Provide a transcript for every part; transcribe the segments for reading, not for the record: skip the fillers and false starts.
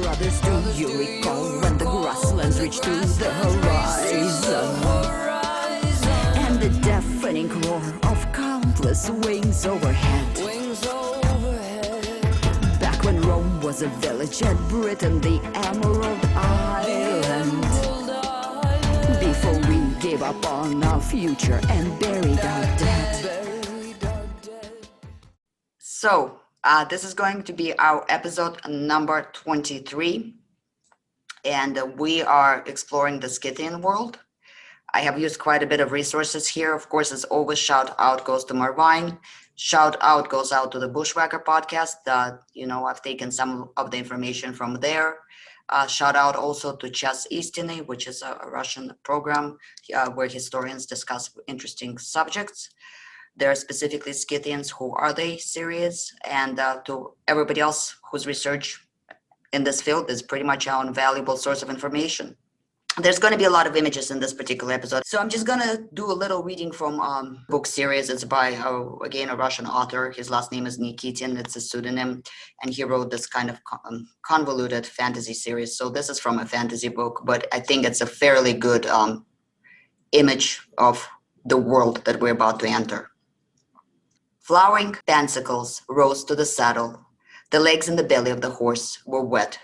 brothers, do you recall when the grasslands reached to the horizon? And the deafening roar of countless wings overhead. Back when Rome was a village and Britain the Emerald Island. Before we gave up on our future and buried our dead. So, this is going to be our episode number 23, and we are exploring the Scythian world. I have used quite a bit of resources here. Of course, as always, shout out goes to Marvine. Shout out goes out to the Bushwhacker podcast. I've taken some of the information from there. Shout out also to Chess Istiny, which is a Russian program where historians discuss interesting subjects. There are specifically Scythians, who are they series, and to everybody else whose research in this field is pretty much an invaluable source of information. There's going to be a lot of images in this particular episode, so I'm just going to do a little reading from book series. It's by, again, a Russian author. His last name is Nikitin. It's a pseudonym, and he wrote this kind of convoluted fantasy series. So this is from a fantasy book, but I think it's a fairly good image of the world that we're about to enter. Flowering pansicles rose to the saddle. The legs and the belly of the horse were wet,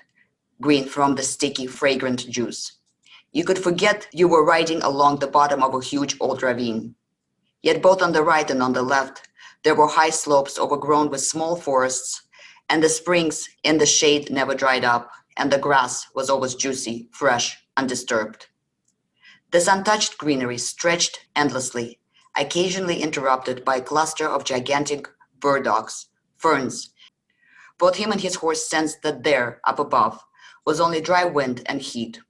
green from the sticky, fragrant juice. You could forget you were riding along the bottom of a huge old ravine. Yet both on the right and on the left, there were high slopes overgrown with small forests, and the springs in the shade never dried up, and the grass was always juicy, fresh, undisturbed. This untouched greenery stretched endlessly, occasionally interrupted by a cluster of gigantic burdocks, ferns. Both him and his horse sensed that there, up above, was only dry wind and heat,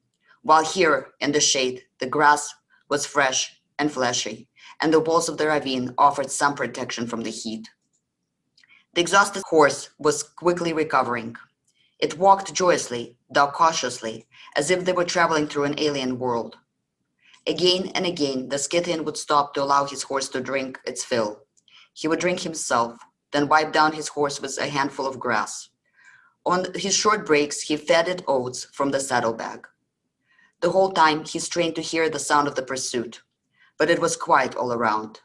while here, in the shade, the grass was fresh and fleshy, and the walls of the ravine offered some protection from the heat. The exhausted horse was quickly recovering. It walked joyously, though cautiously, as if they were traveling through an alien world. Again and again, the Scythian would stop to allow his horse to drink its fill. He would drink himself, then wipe down his horse with a handful of grass. On his short breaks, he fed it oats from the saddlebag. The whole time, he strained to hear the sound of the pursuit, but it was quiet all around.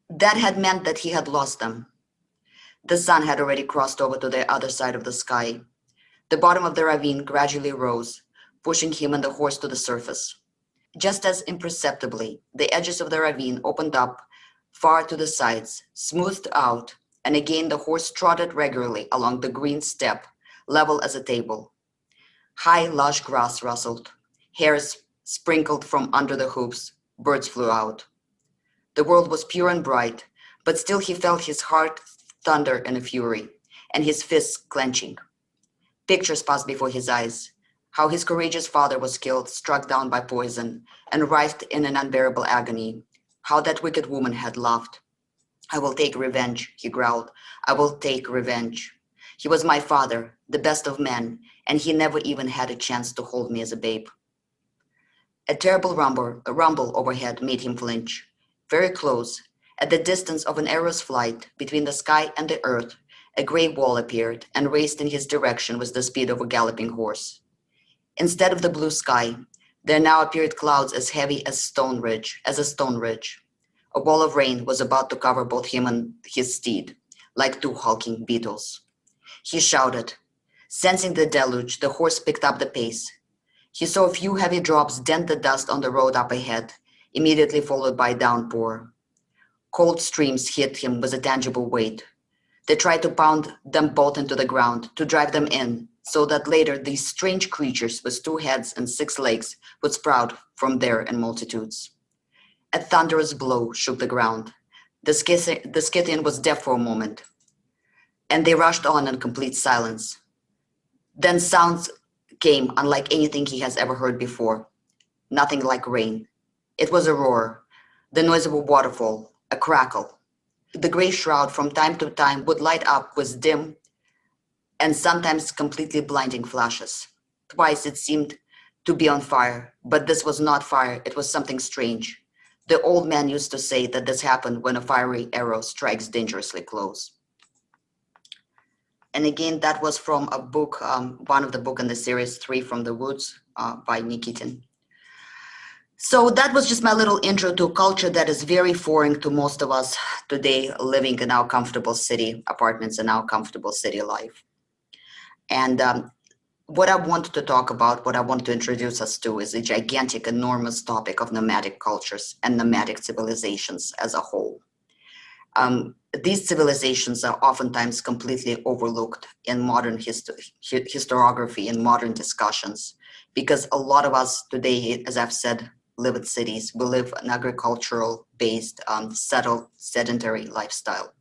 That had meant that he had lost them. The sun had already crossed over to the other side of the sky. The bottom of the ravine gradually rose, pushing him and the horse to the surface. Just as imperceptibly, the edges of the ravine opened up far to the sides, smoothed out, and again the horse trotted regularly along the green steppe, level as a table. High, lush grass rustled. Hairs sprinkled from under the hoofs. Birds flew out. The world was pure and bright, but still he felt his heart thunder in a fury, and his fists clenching. Pictures passed before his eyes. How his courageous father was killed, struck down by poison, and writhed in an unbearable agony. How that wicked woman had laughed. "I will take revenge," he growled. "I will take revenge. He was my father, the best of men, and he never even had a chance to hold me as a babe." A terrible rumble overhead made him flinch. Very close, at the distance of an arrow's flight, between the sky and the earth, a gray wall appeared and raced in his direction with the speed of a galloping horse. Instead of the blue sky, there now appeared clouds as heavy as a stone ridge. A wall of rain was about to cover both him and his steed, like two hulking beetles. He shouted. Sensing the deluge, the horse picked up the pace. He saw a few heavy drops dent the dust on the road up ahead, immediately followed by a downpour. Cold streams hit him with a tangible weight. They tried to pound them both into the ground, to drive them in, so that later these strange creatures with 2 heads and 6 legs would sprout from there in multitudes. A thunderous blow shook the ground. The Scythian was deaf for a moment, and they rushed on in complete silence. Then sounds came unlike anything he has ever heard before. Nothing like rain. It was a roar, the noise of a waterfall, a crackle. The gray shroud from time to time would light up with dim and sometimes completely blinding flashes. Twice it seemed to be on fire, but this was not fire, it was something strange. The old man used to say that this happened when a fiery arrow strikes dangerously close. And again, that was from a book, one of the book in the series, Three from the Woods by Nikitin. So that was just my little intro to a culture that is very foreign to most of us today, living in our comfortable city apartments and our comfortable city life. And what I wanted to talk about, what I want to introduce us to, is a gigantic, enormous topic of nomadic cultures and nomadic civilizations as a whole. These civilizations are oftentimes completely overlooked in modern historiography and modern discussions, because a lot of us today, as I've said, live in cities. We live an agricultural-based, settled, sedentary lifestyle.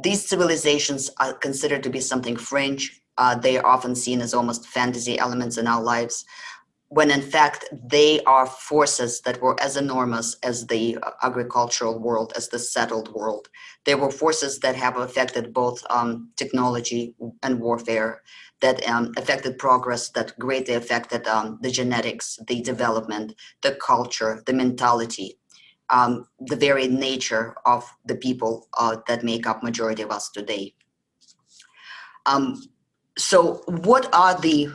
These civilizations are considered to be something fringe. They are often seen as almost fantasy elements in our lives, when in fact they are forces that were as enormous as the agricultural world, as the settled world. They were forces that have affected both technology and warfare, that affected progress, that greatly affected the genetics, the development, the culture, the mentality, the very nature of the people that make up majority of us today. So what are the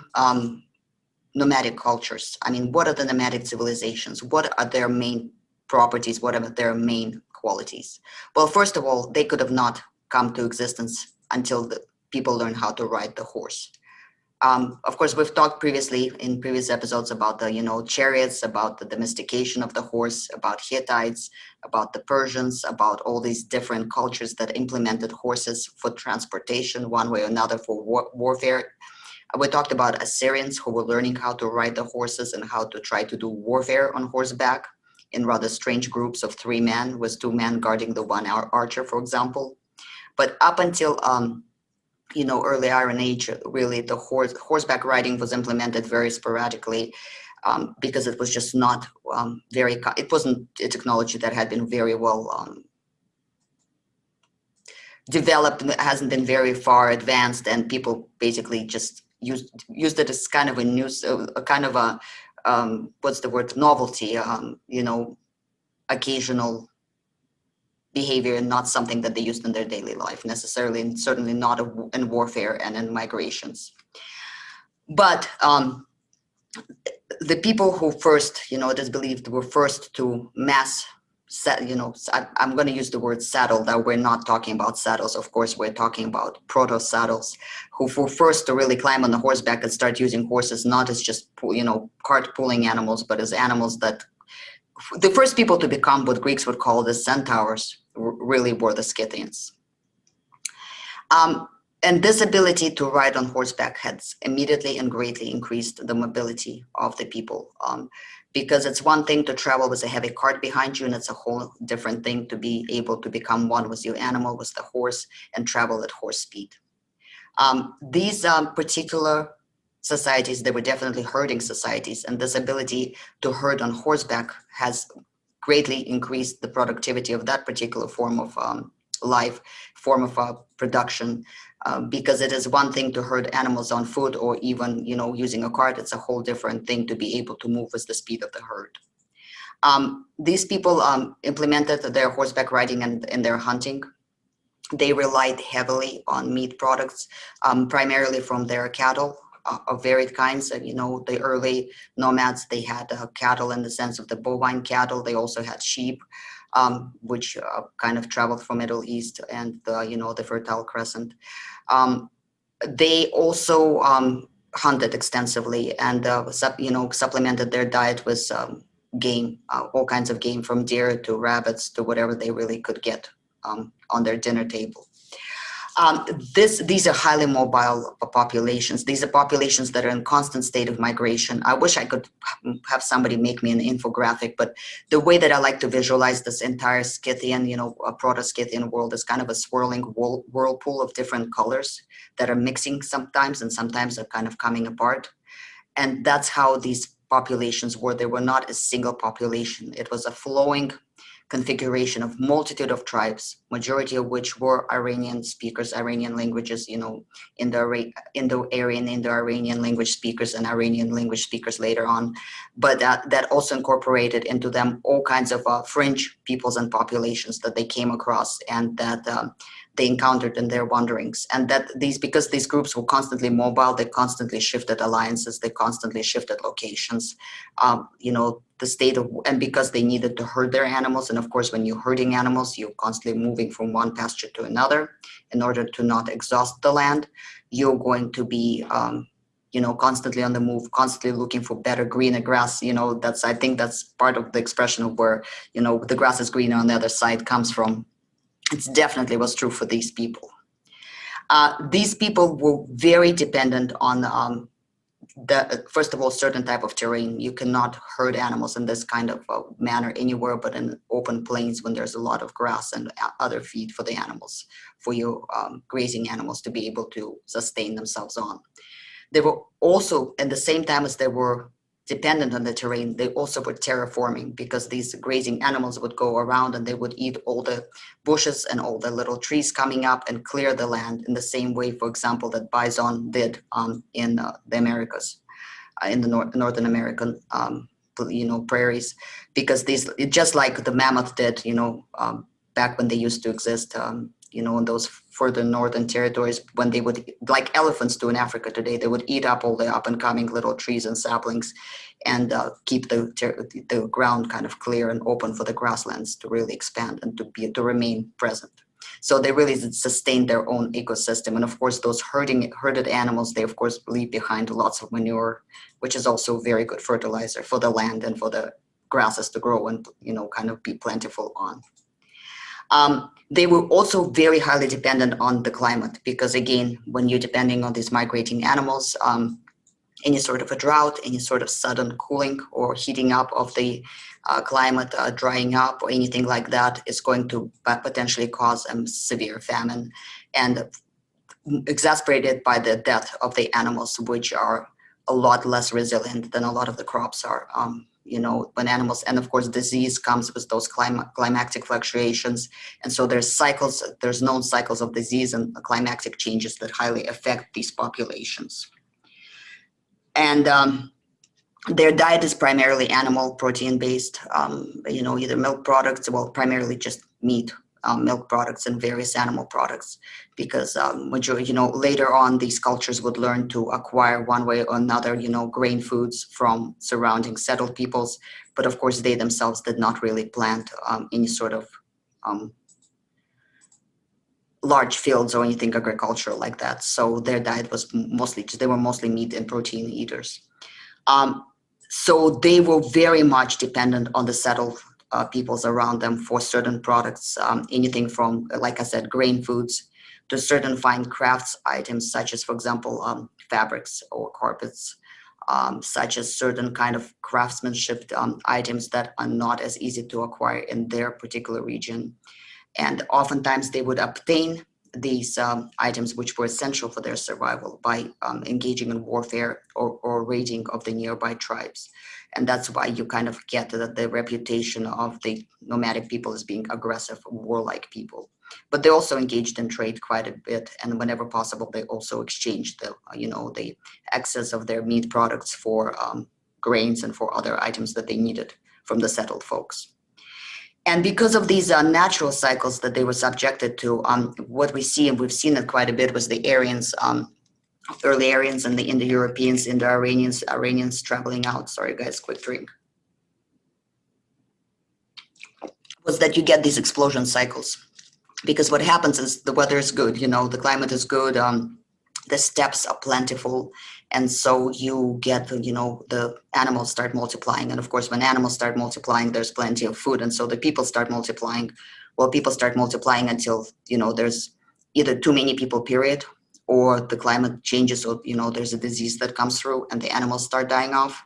nomadic cultures? I mean, what are the nomadic civilizations? What are their main properties? What are their main qualities? Well, first of all, they could have not come to existence until the people learn how to ride the horse. Of course, we've talked previously in previous episodes about the, chariots, about the domestication of the horse, about Hittites, about the Persians, about all these different cultures that implemented horses for transportation one way or another, for warfare. We talked about Assyrians who were learning how to ride the horses and how to try to do warfare on horseback in rather strange groups of 3 men, with 2 men guarding the 1 archer, for example. But up until early Iron Age, really the horseback riding was implemented very sporadically, because it was just not it wasn't a technology that had been very well developed, and it hasn't been very far advanced, and people basically just used it as kind of a news, a kind of a what's the word, novelty, occasional behavior, and not something that they used in their daily life necessarily, and certainly not in warfare and in migrations. But the people who first, it is believed, were first to mass I'm going to use the word saddle. That we're not talking about saddles, of course. We're talking about proto saddles, who were first to really climb on the horseback and start using horses not as just cart pulling animals, but as animals that the first people to become what Greeks would call the centaurs really were the Scythians. And this ability to ride on horseback has immediately and greatly increased the mobility of the people, because it's one thing to travel with a heavy cart behind you, and it's a whole different thing to be able to become one with your animal, with the horse, and travel at horse speed. These particular societies, they were definitely herding societies, and this ability to herd on horseback has greatly increased the productivity of that particular form of life, form of production, because it is one thing to herd animals on foot, or even using a cart. It's a whole different thing to be able to move with the speed of the herd. These people implemented their horseback riding and their hunting. They relied heavily on meat products, primarily from their cattle of varied kinds. The early nomads, they had cattle in the sense of the bovine cattle. They also had sheep, which kind of traveled from Middle East and the Fertile Crescent. They also hunted extensively and supplemented their diet with game, all kinds of game, from deer to rabbits to whatever they really could get on their dinner table. These are highly mobile populations. These are populations that are in constant state of migration. I wish I could have somebody make me an infographic, but the way that I like to visualize this entire Scythian, proto-Scythian world is kind of a swirling whirlpool of different colors that are mixing sometimes, and sometimes are kind of coming apart. And that's how these populations were. They were not a single population. It was a flowing configuration of multitude of tribes, majority of which were Iranian speakers, Iranian languages, Indo-Aryan, Indo-Iranian language speakers, and Iranian language speakers later on. But that also incorporated into them all kinds of fringe peoples and populations that they came across, and that they encountered in their wanderings. And that because these groups were constantly mobile, they constantly shifted alliances, they constantly shifted locations, and because they needed to herd their animals. And of course, when you're herding animals, you're constantly moving from one pasture to another in order to not exhaust the land. You're going to be, constantly on the move, constantly looking for better, greener grass. I think that's part of the expression of where, the grass is greener on the other side comes from. It definitely was true for these people. These people were very dependent on first of all, certain type of terrain. You cannot herd animals in this kind of manner anywhere but in open plains when there's a lot of grass and other feed for the animals, for your grazing animals to be able to sustain themselves on. They were also, at the same time as they were dependent on the terrain, they also were terraforming, because these grazing animals would go around and they would eat all the bushes and all the little trees coming up and clear the land in the same way, for example, that bison did in the Americas, in the Northern American prairies, because just like the mammoth did, back when they used to exist, in those further northern territories, when they would, like elephants do in Africa today, they would eat up all the up and coming little trees and saplings and keep the ground kind of clear and open for the grasslands to really expand and to remain present. So they really sustained their own ecosystem. And of course, those herded animals, they of course leave behind lots of manure, which is also very good fertilizer for the land and for the grasses to grow and, kind of be plentiful on. They were also very highly dependent on the climate, because again, when you're depending on these migrating animals, any sort of a drought, any sort of sudden cooling or heating up of the climate, drying up or anything like that is going to potentially cause severe famine, and exacerbated by the death of the animals, which are a lot less resilient than a lot of the crops are. When animals, and of course disease comes with those climatic fluctuations, and so there's known cycles of disease and climatic changes that highly affect these populations. And their diet is primarily animal protein based, either milk products, well, primarily just meat, milk products and various animal products, because later on these cultures would learn to acquire one way or another, grain foods from surrounding settled peoples. But of course, they themselves did not really plant any sort of large fields or anything agricultural like that. So their diet was they were mostly meat and protein eaters. So they were very much dependent on the settled peoples around them for certain products, anything from, like I said, grain foods to certain fine crafts items, such as, for example, fabrics or carpets, such as certain kind of craftsmanship items that are not as easy to acquire in their particular region. And oftentimes they would obtain these items which were essential for their survival by engaging in warfare or raiding of the nearby tribes. And that's why you kind of get the reputation of the nomadic people as being aggressive, warlike people. But they also engaged in trade quite a bit, and whenever possible, they also exchanged the excess of their meat products for grains and for other items that they needed from the settled folks. And because of these natural cycles that they were subjected to, what we see, and we've seen it quite a bit, was the Aryans, early Aryans and the Indo-Europeans, Indo-Iranians traveling out. Sorry, guys, quick drink. Was that you get these explosion cycles. Because what happens is the weather is good, the climate is good, the steppes are plentiful, and so you get, the animals start multiplying. And of course, when animals start multiplying, there's plenty of food, and so the people start multiplying. Well, people start multiplying until, there's either too many people, period, or the climate changes, or, there's a disease that comes through and the animals start dying off.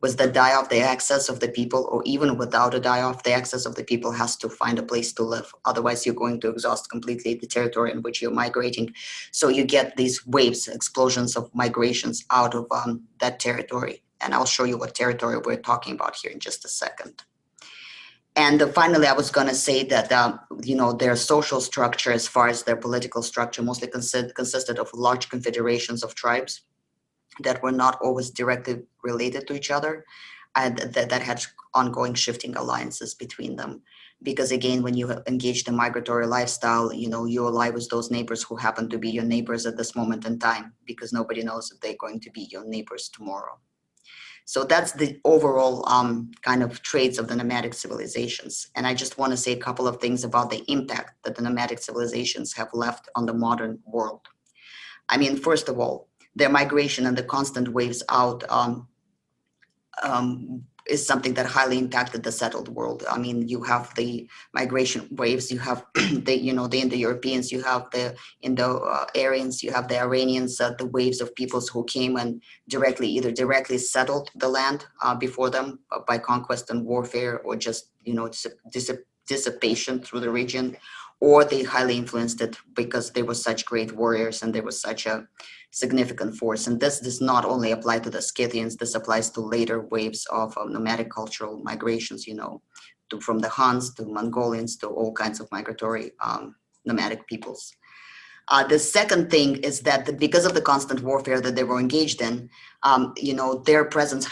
Was the die-off the excess of the people, or even without a die-off, the excess of the people has to find a place to live. Otherwise, you're going to exhaust completely the territory in which you're migrating. So you get these waves, explosions of migrations out of that territory. And I'll show you what territory we're talking about here in just a second. And finally, I was going to say that, their social structure, as far as their political structure, mostly consisted of large confederations of tribes that were not always directly related to each other, and that had ongoing shifting alliances between them. because again, when you engage in migratory lifestyle, you know, you ally with those neighbors who happen to be your neighbors at this moment in time, because nobody knows if they're going to be your neighbors tomorrow. So that's the overall kind of traits of the nomadic civilizations. And I just want to say a couple of things about the impact that the nomadic civilizations have left on the modern world. I mean, first of all, their migration and the constant waves out is something that highly impacted the settled world. I mean, you have the migration waves, you have the, you know, the Indo-Europeans, you have the Indo-Aryans, you have the Iranians, the waves of peoples who came and either directly settled the land before them by conquest and warfare, or just, you know, dissipation through the region, or they highly influenced it because they were such great warriors and they were such a significant force. And this does not only apply to the Scythians, this applies to later waves of nomadic cultural migrations, you know, from the Huns to Mongolians to all kinds of migratory nomadic peoples. The second thing is that because of the constant warfare that they were engaged in, you know, their presence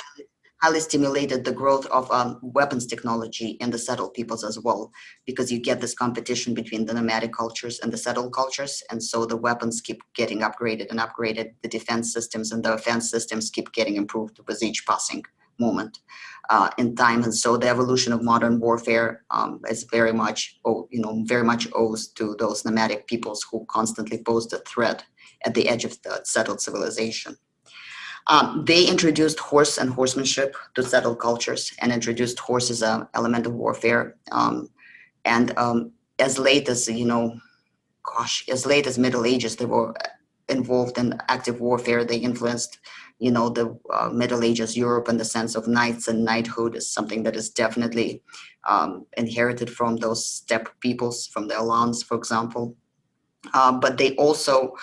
highly stimulated the growth of weapons technology in the settled peoples as well, because you get this competition between the nomadic cultures and the settled cultures. And so the weapons keep getting upgraded and upgraded, the defense systems and the offense systems keep getting improved with each passing moment in time. And so the evolution of modern warfare is very much, very much owes to those nomadic peoples who constantly posed a threat at the edge of the settled civilization. They introduced horse and horsemanship to settled cultures and introduced horse as an element of warfare. As late as, as late as Middle Ages, they were involved in active warfare. They influenced, the Middle Ages Europe in the sense of knights, and knighthood is something that is definitely inherited from those steppe peoples, from the Alans, for example. But they also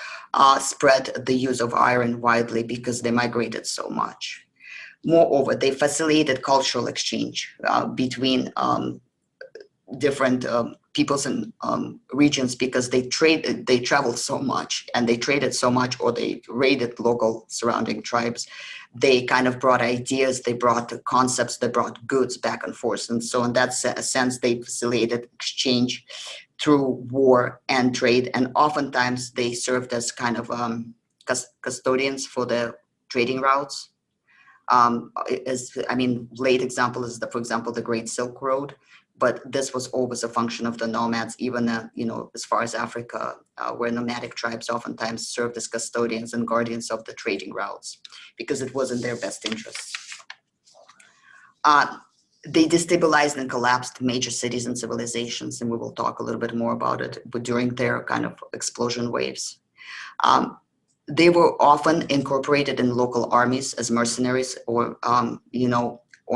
spread the use of iron widely because they migrated so much. Moreover, they facilitated cultural exchange between different peoples and regions, because they traveled so much and they traded so much, or they raided local surrounding tribes. They kind of brought ideas, they brought concepts, they brought goods back and forth. And so in that sense, they facilitated exchange through war and trade. And oftentimes they served as kind of custodians for the trading routes. Late example is, for example, the Great Silk Road. But this was always a function of the nomads, even as far as Africa, where nomadic tribes oftentimes served as custodians and guardians of the trading routes, because it was in their best interests. They destabilized and collapsed major cities and civilizations, and we will talk a little bit more about it, but during their kind of explosion waves. They were often incorporated in local armies as mercenaries, or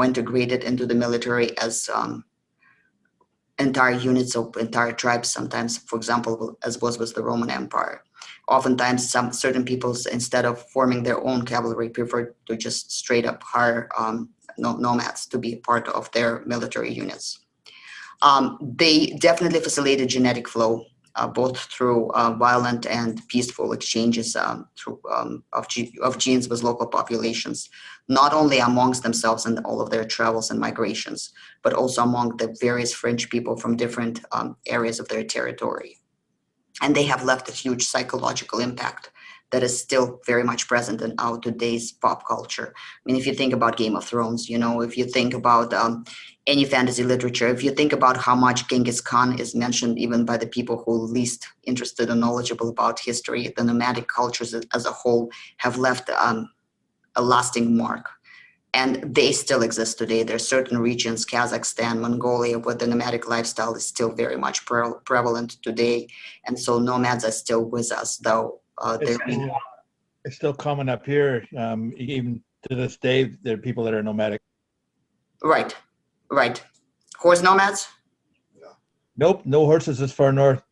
integrated into the military as entire units of entire tribes, sometimes, for example, as was with the Roman Empire. Oftentimes, certain peoples, instead of forming their own cavalry, preferred to just straight up hire nomads to be part of their military units. They definitely facilitated genetic flow, both through violent and peaceful exchanges of genes with local populations, not only amongst themselves and all of their travels and migrations, but also among the various fringe people from different areas of their territory. And they have left a huge psychological impact that is still very much present in our today's pop culture. I mean, if you think about Game of Thrones, if you think about any fantasy literature, if you think about how much Genghis Khan is mentioned even by the people who are least interested and knowledgeable about history, the nomadic cultures as a whole have left a lasting mark. And they still exist today. There are certain regions, Kazakhstan, Mongolia, where the nomadic lifestyle is still very much prevalent today. And so nomads are still with us, though. It's still common up here. Even to this day, there are people that are nomadic. Right. Horse nomads? Nope, no horses this far north.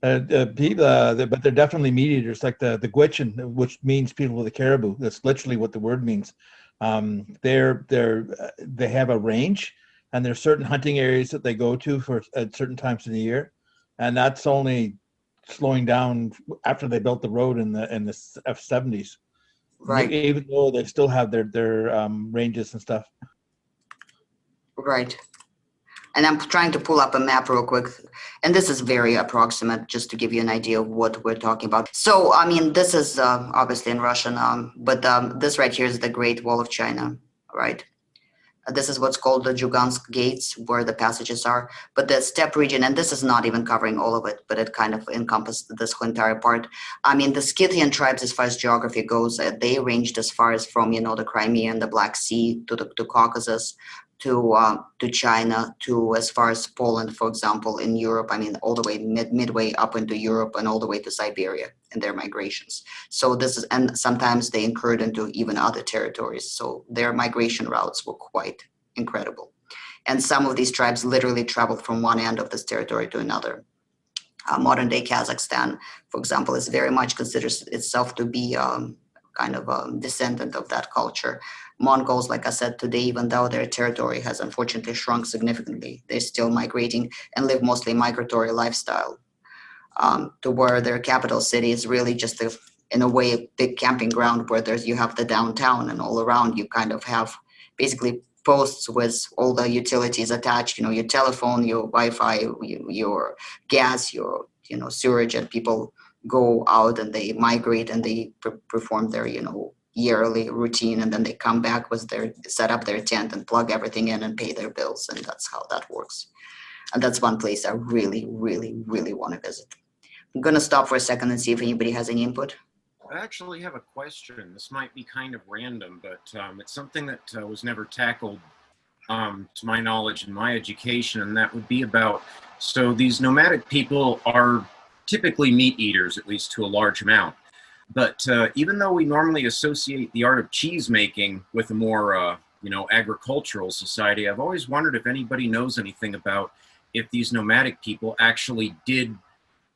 But they're definitely meat eaters, like the Gwich'in, which means people with a caribou. That's literally what the word means. They have a range, and there's certain hunting areas that they go to at certain times of the year, and that's only slowing down after they built the road in the F70s. Right. Even though they still have their ranges and stuff. Right. And I'm trying to pull up a map real quick. And this is very approximate, just to give you an idea of what we're talking about. So, I mean, this is obviously in Russian, but this right here is the Great Wall of China, right? This is what's called the Jugansk Gates, where the passages are. But the steppe region, and this is not even covering all of it, but it kind of encompassed this whole entire part. I mean, the Scythian tribes, as far as geography goes, they ranged as far as from, the Crimea and the Black Sea to Caucasus, to China, to as far as Poland, for example, in Europe. I mean, all the way midway up into Europe and all the way to Siberia in their migrations. So this is, and sometimes they incurred into even other territories. So their migration routes were quite incredible. And some of these tribes literally traveled from one end of this territory to another. Modern day Kazakhstan, for example, is very much considers itself to be kind of a descendant of that culture. Mongols, like I said today, even though their territory has unfortunately shrunk significantly, they're still migrating and live mostly migratory lifestyle, to where their capital city is really just in a way, a big camping ground where you have the downtown, and all around you kind of have basically posts with all the utilities attached, your telephone, your Wi-Fi, your gas, your, sewage, and people go out and they migrate and they perform their, yearly routine, and then they come back with set up their tent and plug everything in and pay their bills, and that's how that works. And that's one place I really, really, really want to visit. I'm going to stop for a second and see if anybody has any input. I actually have a question. This might be kind of random, but it's something that was never tackled, to my knowledge, in my education, and that would be about, so these nomadic people are typically meat eaters, at least to a large amount. But even though we normally associate the art of cheese making with a more, agricultural society, I've always wondered if anybody knows anything about if these nomadic people actually did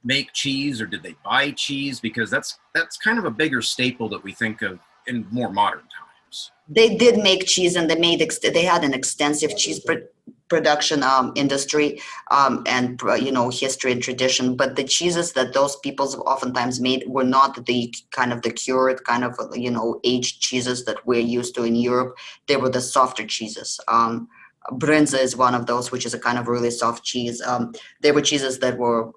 make cheese, or did they buy cheese? Because that's kind of a bigger staple that we think of in more modern times. They did make cheese, and they had an extensive cheese production industry, and history and tradition. But the cheeses that those peoples oftentimes made were not the kind of the cured kind of aged cheeses that we're used to in Europe. They were the softer cheeses. Brinza is one of those, which is a kind of really soft cheese. They were cheeses that were,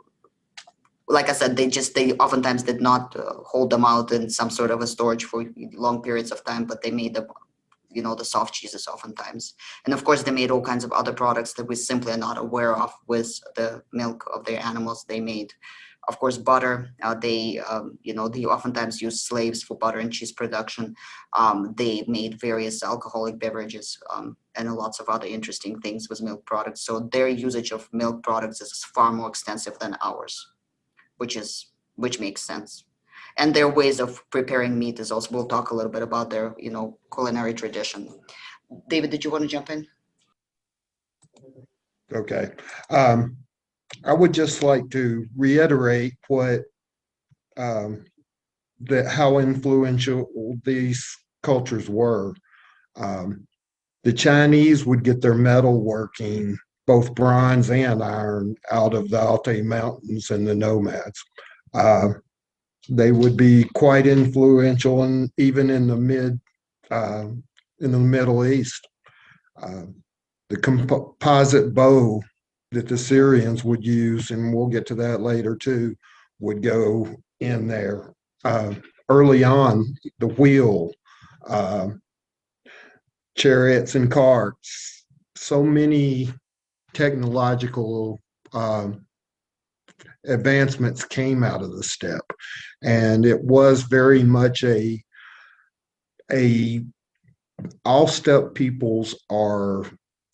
like I said, they oftentimes did not hold them out in some sort of a storage for long periods of time, but they made them, the soft cheeses oftentimes. And of course, they made all kinds of other products that we simply are not aware of with the milk of their animals they made. Of course, butter, they oftentimes use slaves for butter and cheese production. They made various alcoholic beverages, and lots of other interesting things with milk products. So their usage of milk products is far more extensive than ours, which makes sense. And their ways of preparing meat is also, we'll talk a little bit about their, culinary tradition. David, did you want to jump in? Okay. I would just like to reiterate how influential these cultures were. The Chinese would get their metalworking, both bronze and iron, out of the Altai Mountains and the nomads. They would be quite influential, and even in the Middle East. The composite bow that the Assyrians would use, and we'll get to that later too, would go in there. Early on, the wheel, chariots and carts, so many technological advancements came out of the steppe, and it was very much all steppe peoples are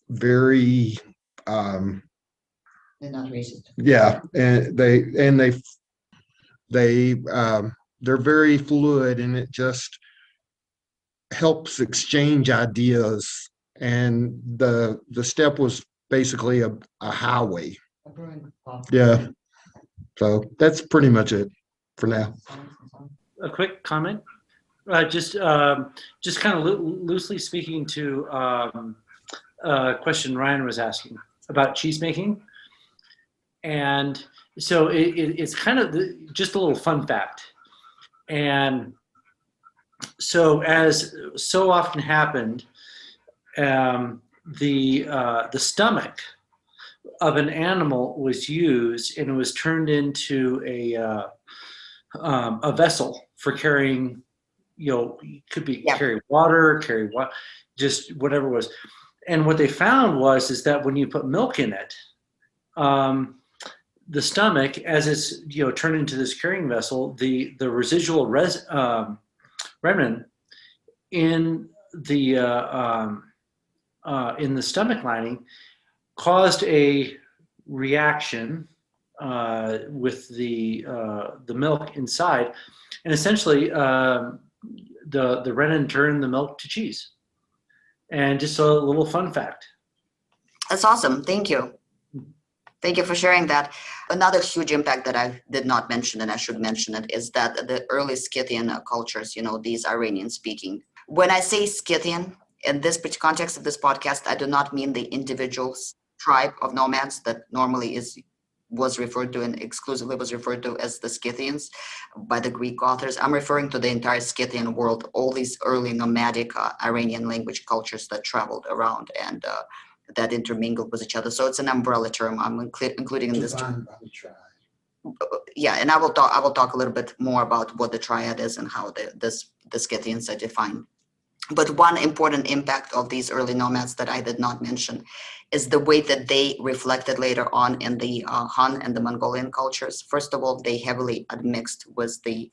very They're not racist. yeah, and they're very fluid, and it just helps exchange ideas. And the steppe was basically a highway. Yeah. So that's pretty much it for now. A quick comment, just kind of loosely speaking to a question Ryan was asking about cheese making. And so it's kind of just a little fun fact. And so, as so often happened, the stomach of an animal was used, and it was turned into a vessel for carrying, could be carry water, just whatever it was. And what they found is that when you put milk in it, the stomach, as it's turned into this carrying vessel, the residual remnant in the stomach lining caused a reaction with the milk inside, and essentially the rennet turned the milk to cheese. And just a little fun fact. That's awesome. Thank you. Thank you for sharing that. Another huge impact that I did not mention, and I should mention it, is that the early Scythian cultures, these Iranian speaking. When I say Scythian, in this context of this podcast, I do not mean the individual tribe of nomads that normally was referred to and exclusively was referred to as the Scythians by the Greek authors. I'm referring to the entire Scythian world, all these early nomadic Iranian language cultures that traveled around and that intermingled with each other. So it's an umbrella term I'm including in this term. Yeah, and I will talk a little bit more about what the triad is and how the Scythians are defined. But one important impact of these early nomads that I did not mention is the way that they reflected later on in the Han and the Mongolian cultures. First of all, they heavily admixed with the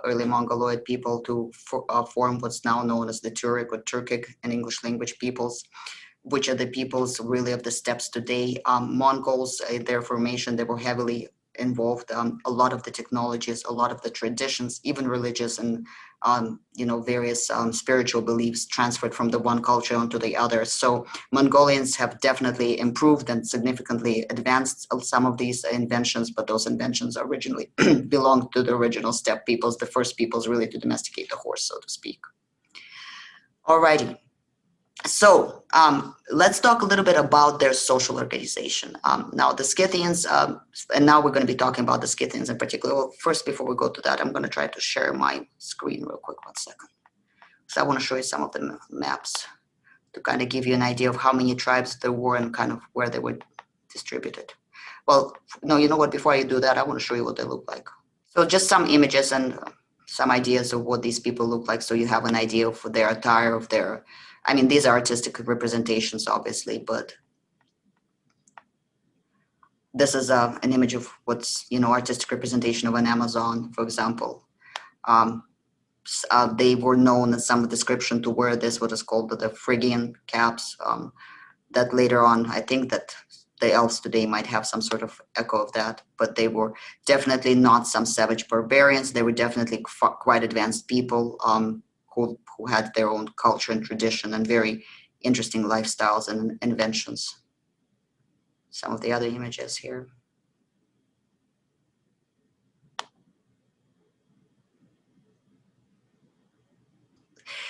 early Mongoloid people to form what's now known as the Turkic or Turkic and English language peoples, which are the peoples really of the steppes today. Mongols, their formation, they were heavily involved. A lot of the technologies, a lot of the traditions, even religious and various spiritual beliefs transferred from the one culture onto the other. So Mongolians have definitely improved and significantly advanced some of these inventions, but those inventions originally belonged to the original steppe peoples, the first peoples really to domesticate the horse, so to speak. Alrighty. So let's talk a little bit about their social organization. Now the Scythians, and now we're going to be talking about the Scythians in particular. Well, first, before we go to that, I'm going to try to share my screen real quick, 1 second. So I want to show you some of the maps to kind of give you an idea of how many tribes there were and kind of where they were distributed. Well, no, you know what, before I do that, I want to show you what they look like. So just some images and some ideas of what these people look like, so you have an idea of their attire, of their, I mean, these are artistic representations, obviously, but this is an image of what's, artistic representation of an Amazon, for example. They were known in some description to wear this, what is called the Phrygian caps, that later on, I think that the elves today might have some sort of echo of that, but they were definitely not some savage barbarians. They were definitely quite advanced people, who had their own culture and tradition and very interesting lifestyles and inventions. Some of the other images here.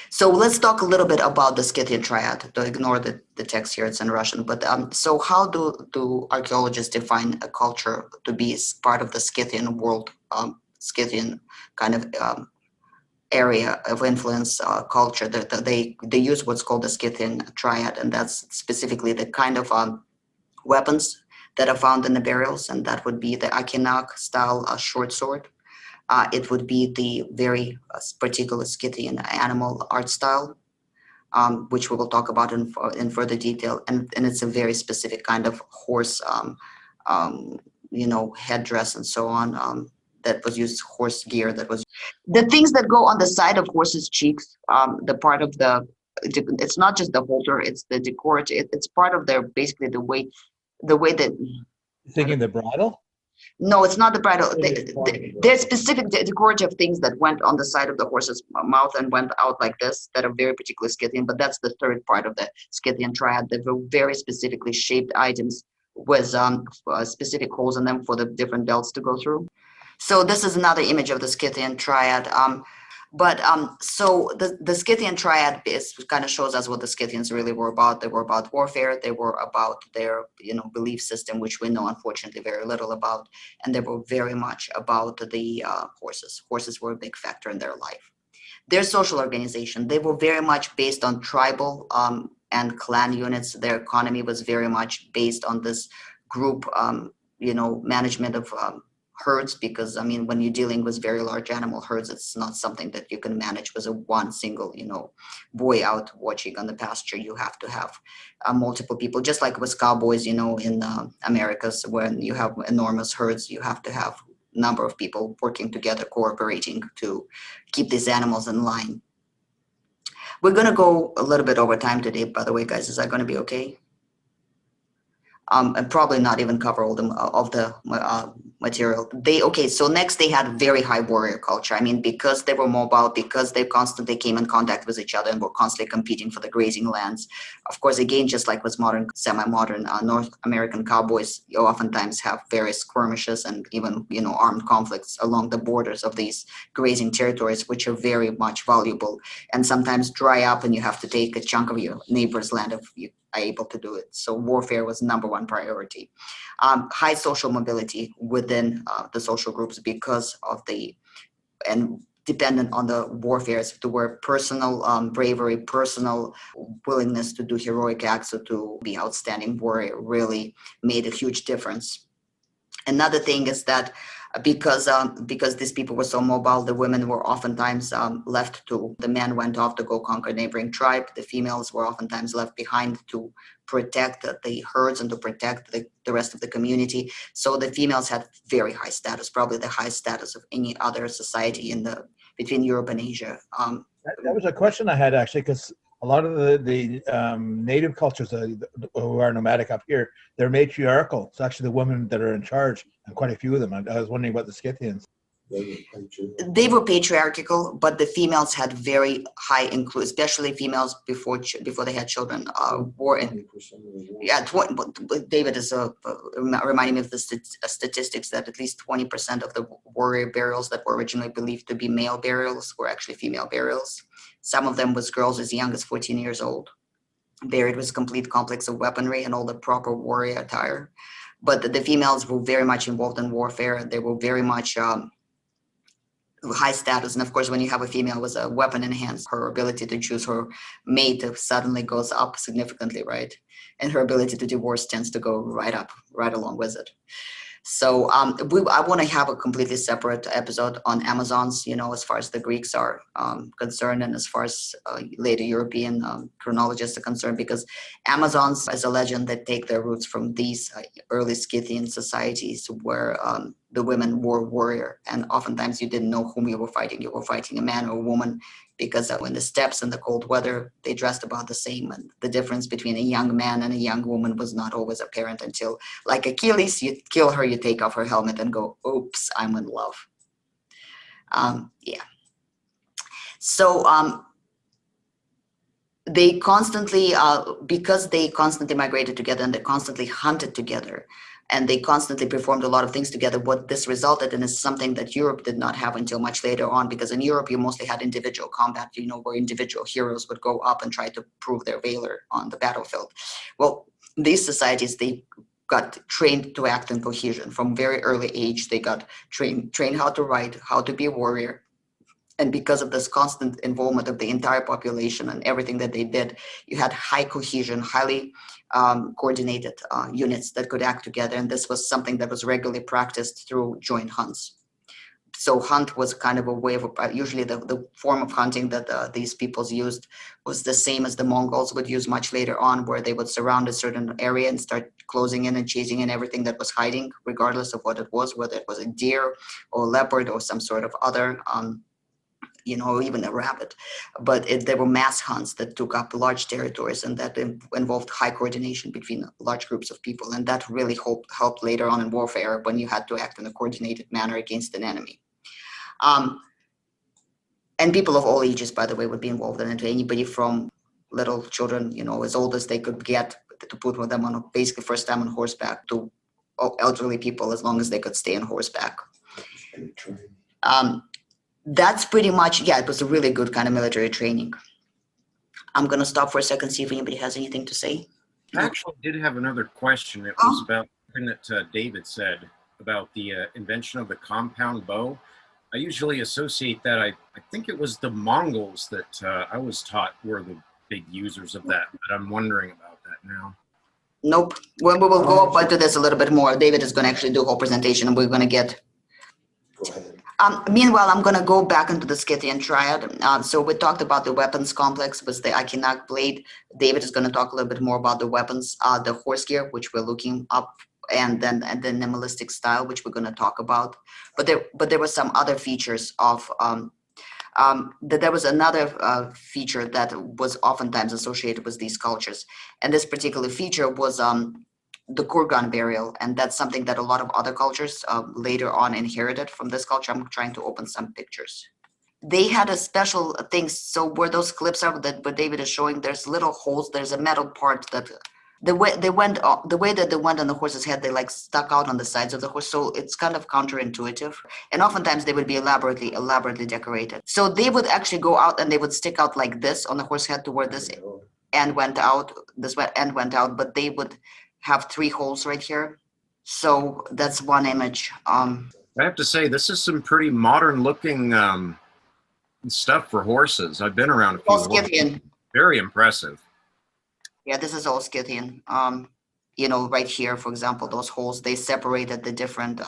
So let's talk a little bit about the Scythian Triad. Don't ignore the text here, it's in Russian. But so how do archaeologists define a culture to be part of the Scythian world, Scythian kind of area of influence culture? They use what's called the Scythian Triad, and that's specifically the kind of weapons that are found in the burials, and that would be the Akinak style short sword. It would be the very particular Scythian animal art style, which we will talk about in further detail, and it's a very specific kind of horse, headdress and so on. That was used, horse gear that was the things that go on the side of horses' cheeks, the part of it's not just the halter, it's the decorat, it's part of their, basically the way that. You're thinking the bridle? No, it's not the bridle. There's specific decorative things that went on the side of the horse's mouth and went out like this that are very particularly Scythian, but that's the third part of the Scythian Triad. They were very specifically shaped items with specific holes in them for the different belts to go through. So this is another image of the Scythian Triad. So the Scythian Triad kind of shows us what the Scythians really were about. They were about warfare. They were about their, belief system, which we know unfortunately very little about. And they were very much about the horses. Horses were a big factor in their life. Their social organization, they were very much based on tribal and clan units. Their economy was very much based on this group, management of herds, because I mean, when you're dealing with very large animal herds, it's not something that you can manage with a one single, boy out watching on the pasture. You have to have multiple people, just like with cowboys, in Americas, when you have enormous herds, you have to have a number of people working together, cooperating to keep these animals in line. We're going to go a little bit over time today, by the way, guys. Is that going to be okay? And probably not even cover all of the material. So next they had very high warrior culture. I mean, because they were mobile, because they constantly came in contact with each other and were constantly competing for the grazing lands. Of course, again, just like with modern, semi-modern North American cowboys, you oftentimes have various skirmishes and even, armed conflicts along the borders of these grazing territories, which are very much valuable and sometimes dry up and you have to take a chunk of your neighbor's land if you are able to do it. So warfare was number one priority. High social mobility within the social groups because of and dependent on the warfares, to where personal bravery, personal willingness to do heroic acts or to be outstanding warrior really made a huge difference. Another thing is that because these people were so mobile, the women were oftentimes left to, the men went off to go conquer neighboring tribe. The females were oftentimes left behind to protect the herds and to protect the rest of the community. So the females had very high status, probably the highest status of any other society between Europe and Asia. That was a question I had, actually, because a lot of the native cultures who are nomadic up here, they're matriarchal. It's actually the women that are in charge, and quite a few of them. I was wondering about the Scythians. They were patriarchal, but the females had very high include, especially females before they had children. David is reminding me of the statistics that at least 20% of the warrior burials that were originally believed to be male burials were actually female burials. Some of them was girls as young as 14 years old, buried with complete complex of weaponry and all the proper warrior attire. But the females were very much involved in warfare. They were very much high status. And of course, when you have a female with a weapon in hand, her ability to choose her mate suddenly goes up significantly, right? And her ability to divorce tends to go right up, right along with it. So I want to have a completely separate episode on Amazons, as far as the Greeks are concerned, and as far as later European chronologists are concerned, because Amazons is a legend that take their roots from these early Scythian societies where the women were warrior, and oftentimes you didn't know whom you were fighting. You were fighting a man or a woman, because in the steppes and the cold weather, they dressed about the same. And the difference between a young man and a young woman was not always apparent until, like Achilles, you kill her, you take off her helmet and go, oops, I'm in love. So they constantly, because they constantly migrated together and they constantly hunted together, and they constantly performed a lot of things together, what this resulted in is something that Europe did not have until much later on, because in Europe, you mostly had individual combat, where individual heroes would go up and try to prove their valor on the battlefield. Well, these societies, they got trained to act in cohesion. From very early age, they got trained how to write, how to be a warrior. And because of this constant involvement of the entire population and everything that they did, you had high cohesion, highly coordinated units that could act together. And this was something that was regularly practiced through joint hunts. So hunt was kind of a way of, usually the form of hunting that these peoples used was the same as the Mongols would use much later on, where they would surround a certain area and start closing in and chasing in everything that was hiding, regardless of what it was, whether it was a deer or a leopard or some sort of other even a rabbit. But there were mass hunts that took up large territories, and that involved high coordination between large groups of people. And that really helped later on in warfare, when you had to act in a coordinated manner against an enemy. And people of all ages, by the way, would be involved in it. Anybody from little children, as old as they could get, to put them on basically first time on horseback, to elderly people, as long as they could stay on horseback. That's pretty much, it was a really good kind of military training. I'm going to stop for a second, see if anybody has anything to say. I actually did have another question. It was about something that David said about the invention of the compound bow. I usually associate that, I think it was the Mongols that I was taught were big users of that, but I'm wondering about that now. Nope. Well, we will go up into this a little bit more. David is going to actually do a whole presentation, and we're going to get. Go ahead. Meanwhile, I'm going to go back into the Scythian Triad. So we talked about the weapons complex with the Akinak blade. David is going to talk a little bit more about the weapons, the horse gear, which we're looking up, and then the animalistic style, which we're going to talk about. But there were some other features of. There was another feature that was oftentimes associated with these cultures, and this particular feature was the kurgan burial, and that's something that a lot of other cultures later on inherited from this culture. I'm trying to open some pictures. They had a special thing. So where those clips are that what David is showing, there's little holes. There's a metal part that the way that they went on the horse's head, they like stuck out on the sides of the horse. So it's kind of counterintuitive. And oftentimes they would be elaborately decorated. So they would actually go out and they would stick out like this on the horse's head to where this end went out. This end went out, but they would have 3 holes right here. So that's one image. I have to say, this is some pretty modern looking stuff for horses. I've been around a few. All Scythian. Very impressive. Yeah, this is all Scythian. Right here, for example, those holes, they separated the different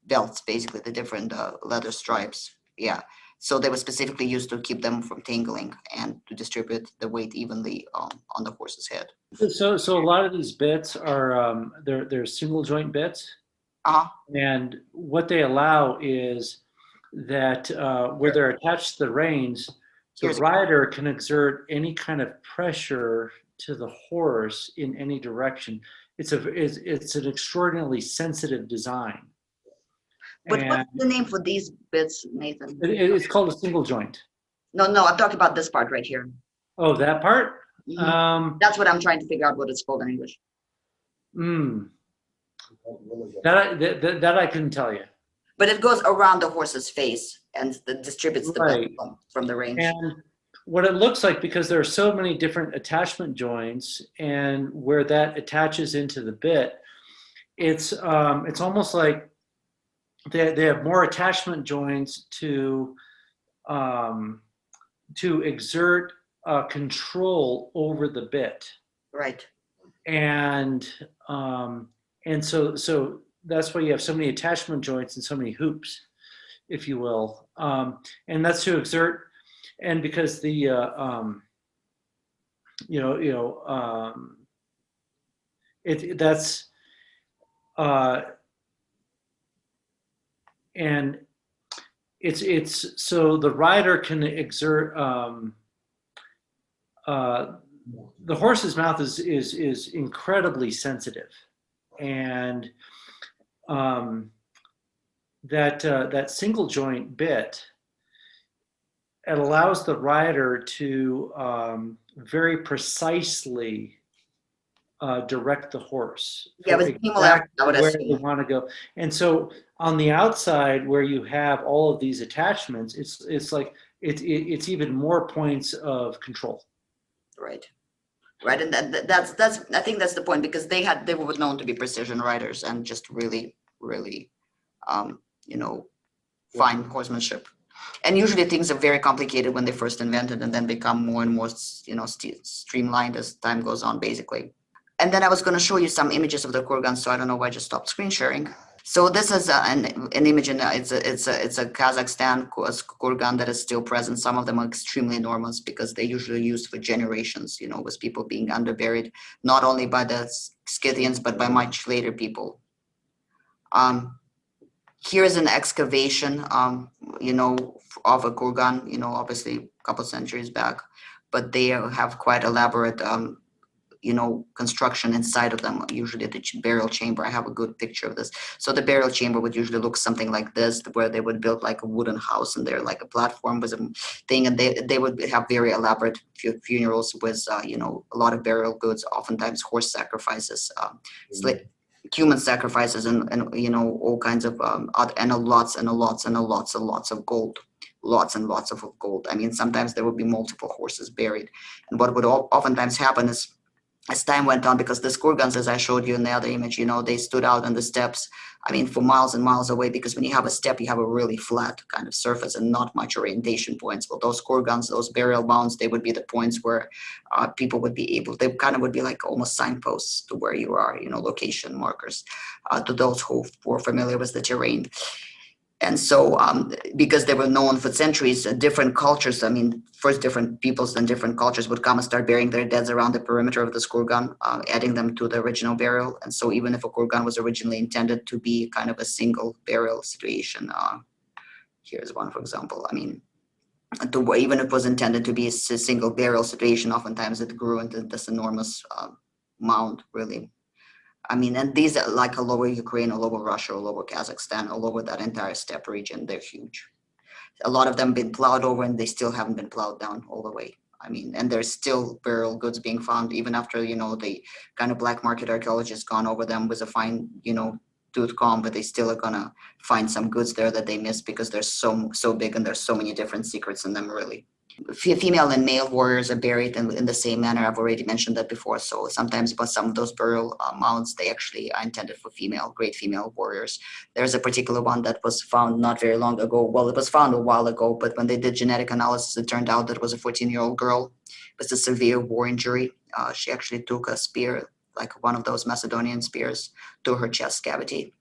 belts, basically the different leather stripes. Yeah. So they were specifically used to keep them from tangling and to distribute the weight evenly on the horse's head. So a lot of these bits are they're single joint bits, and what they allow is that where they're attached to the reins, the rider can exert any kind of pressure to the horse in any direction. It's an extraordinarily sensitive design. But what's the name for these bits, Nathan? It's called a single joint. No, I'm talking about this part right here. Oh, that part? Mm-hmm. That's what I'm trying to figure out what it's called in English. That I couldn't tell you. But it goes around the horse's face and distributes the blood from the range. And what it looks like, because there are so many different attachment joints, and where that attaches into the bit, it's almost like they have more attachment joints to exert control over the bit. Right. And so that's why you have so many attachment joints and so many hoops, if you will. And that's to exert, and because the and it's so the rider can exert the horse's mouth is incredibly sensitive, and that single joint bit, it allows the rider to very precisely direct the horse. Yeah, but exactly where they want to go. And so on the outside, where you have all of these attachments, it's like it's even more points of control. Right. And that's I think that's the point, because they were known to be precision riders and just really fine horsemanship. And usually things are very complicated when they first invented, and then become more and more streamlined as time goes on, basically. And then I was going to show you some images of the kurgan, so I don't know why I just stopped screen sharing. So this is an image, and it's a Kazakhstan kurgan that is still present. Some of them are extremely enormous because they're usually used for generations, with people being underburied, not only by the Scythians, but by much later people. Here's an excavation, of a kurgan, obviously a couple centuries back, but they have quite elaborate, construction inside of them, usually the burial chamber. I have a good picture of this. So the burial chamber would usually look something like this, where they would build like a wooden house, and they're like a platform with a thing, and they would have very elaborate funerals with, a lot of burial goods, oftentimes horse sacrifices, human sacrifices, and all kinds of and lots of gold, lots and lots of gold. I mean, sometimes there would be multiple horses buried, and what would oftentimes happen is as time went on, because the skurgans, as I showed you in the other image, they stood out on the steppes, I mean, for miles and miles away, because when you have a steppe, you have a really flat kind of surface and not much orientation points. Well, those skurgans, those burial mounds, they would be the points where people would be able, they kind of would be like almost signposts to where you are, location markers to those who were familiar with the terrain. And so, because they were known for centuries, different cultures, I mean, first different peoples and different cultures would come and start burying their deads around the perimeter of the skurgan, adding them to the original burial. And so even if a kurgan was originally intended to be kind of a single burial situation, here's one, for example, I mean, even if it was intended to be a single burial situation, oftentimes it grew into this enormous mound, really. I mean, and these are like all over Ukraine, all over Russia, all over Kazakhstan, all over that entire steppe region. They're huge. A lot of them been plowed over, and they still haven't been plowed down all the way. I mean, and there's still burial goods being found, even after, the kind of black market archaeologists gone over them with a fine, tooth comb, but they still are gonna find some goods there that they missed because they're so big and there's so many different secrets in them, really. Female and male warriors are buried in the same manner. I've already mentioned that before. So sometimes, but some of those burial mounds, they actually are intended for great female warriors. There's a particular one that was found not very long ago. Well, it was found a while ago, but when they did genetic analysis, it turned out that it was a 14-year-old girl with a severe war injury. She actually took a spear, like one of those Macedonian spears, to her chest cavity.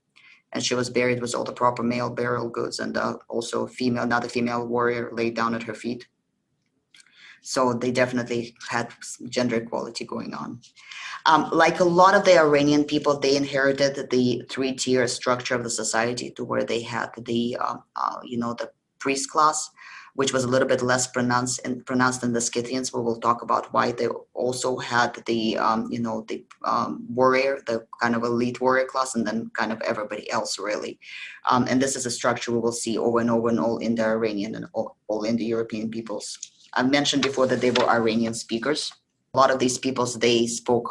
And she was buried with all the proper male burial goods, and also another female warrior laid down at her feet. So they definitely had gender equality going on. Like a lot of the Iranian people, they inherited the three-tier structure of the society, to where they had the priest class, which was a little bit less pronounced than the Scythians. But we'll talk about why they also had the warrior, the kind of elite warrior class, and then kind of everybody else, really. And this is a structure we will see over and over in all Indo-Iranian and all Indo-European peoples. I mentioned before that they were Iranian speakers. A lot of these peoples, they spoke,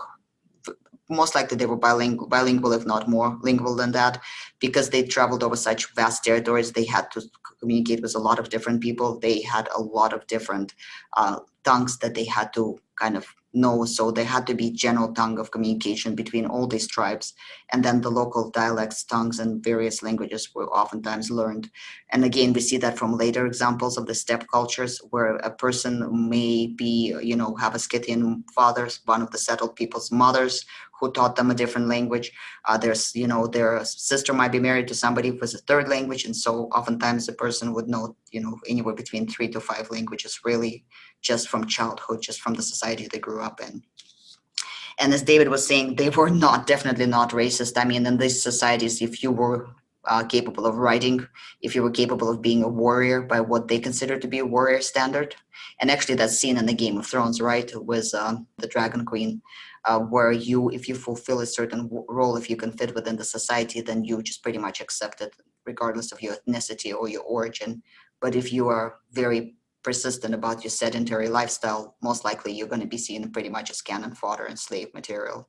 most likely they were bilingual, if not more lingual than that, because they traveled over such vast territories. They had to communicate with a lot of different people. They had a lot of different tongues that they had to kind of know. So there had to be general tongue of communication between all these tribes. And then the local dialects, tongues, and various languages were oftentimes learned. And again, we see that from later examples of the steppe cultures, where a person may be, have a Scythian father, one of the settled people's mothers, who taught them a different language. Their sister might be married to somebody with a third language. And so oftentimes a person would know, anywhere between 3 to 5 languages, really, just from childhood, just from the society they grew up in. And as David was saying, they were definitely not racist. I mean, in these societies, if you were capable of writing, if you were capable of being a warrior by what they consider to be a warrior standard, and actually that's seen in the Game of Thrones, right, with the Dragon Queen, where if you fulfill a certain role, if you can fit within the society, then you just pretty much accept it, regardless of your ethnicity or your origin. But if you are very persistent about your sedentary lifestyle, most likely you're going to be seen pretty much as cannon fodder and slave material.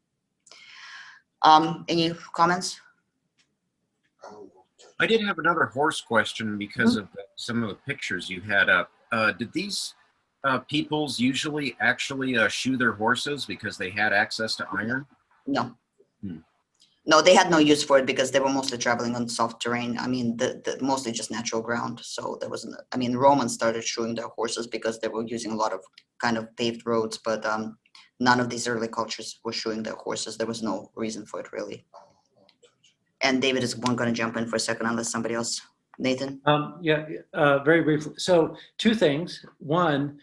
Any comments? I did have another horse question because of some of the pictures you had up. Did these peoples usually actually shoe their horses because they had access to iron? No. No, they had no use for it because they were mostly traveling on soft terrain. I mean, mostly just natural ground. So there wasn't, Romans started shoeing their horses because they were using a lot of kind of paved roads, but none of these early cultures were shoeing their horses. There was no reason for it, really. And David is going to jump in for a second unless somebody else. Nathan? Very briefly. So 2 things. One,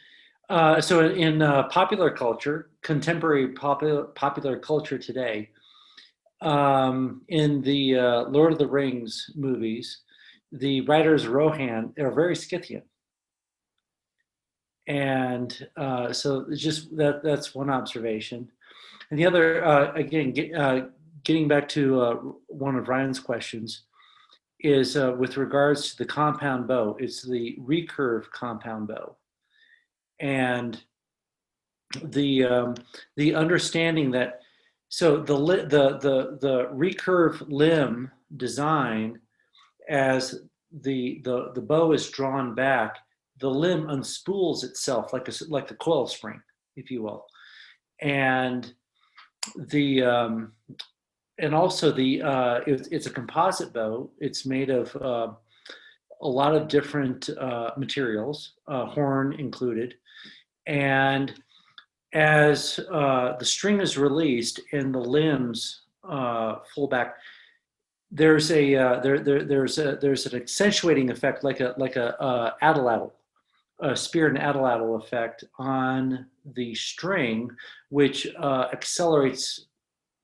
so in popular culture, contemporary popular culture today, in the Lord of the Rings movies, the writers Rohan are very Scythian. And so just that's one observation. And the other, again, getting back to one of Ryan's questions, is with regards to the compound bow. It's the Recurve Compound Bow. And the understanding that, so the recurve limb design, as the bow is drawn back, the limb unspools itself like a coil spring, if you will. And And also it's a composite bow. It's made of a lot of different materials, horn included. And as the string is released and the limbs pull back, there's an accentuating effect, like a addle, a spear and addle effect on the string, which accelerates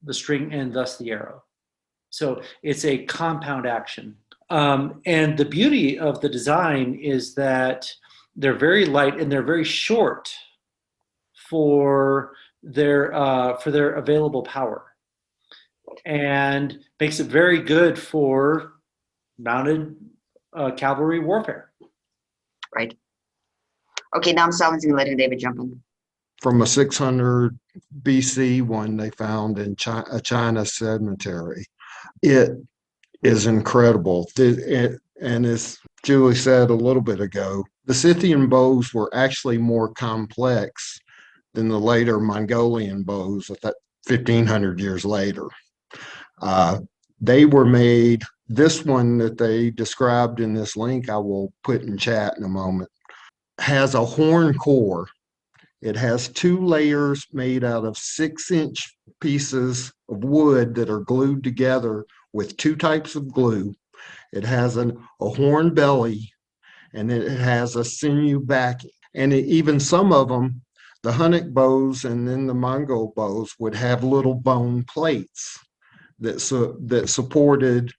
the string and thus the arrow. So it's a compound action. And the beauty of the design is that they're very light and they're very short for their available power, and makes it very good for mounted cavalry warfare. Right. Okay, now I'm silencing and letting David jump in. From a 600 BC one they found in a China cemetery. It is incredible. And as Julie said a little bit ago, the Scythian bows were actually more complex than the later Mongolian bows of that 1500 years later. They were made, this one that they described in this link, I will put in chat in a moment, has a horn core. It has 2 layers made out of 6-inch pieces of wood that are glued together with 2 types of glue. It has a horn belly, and it has a sinew backing. And even some of them, the Hunnic bows and then the Mongol bows, would have little bone plates that supported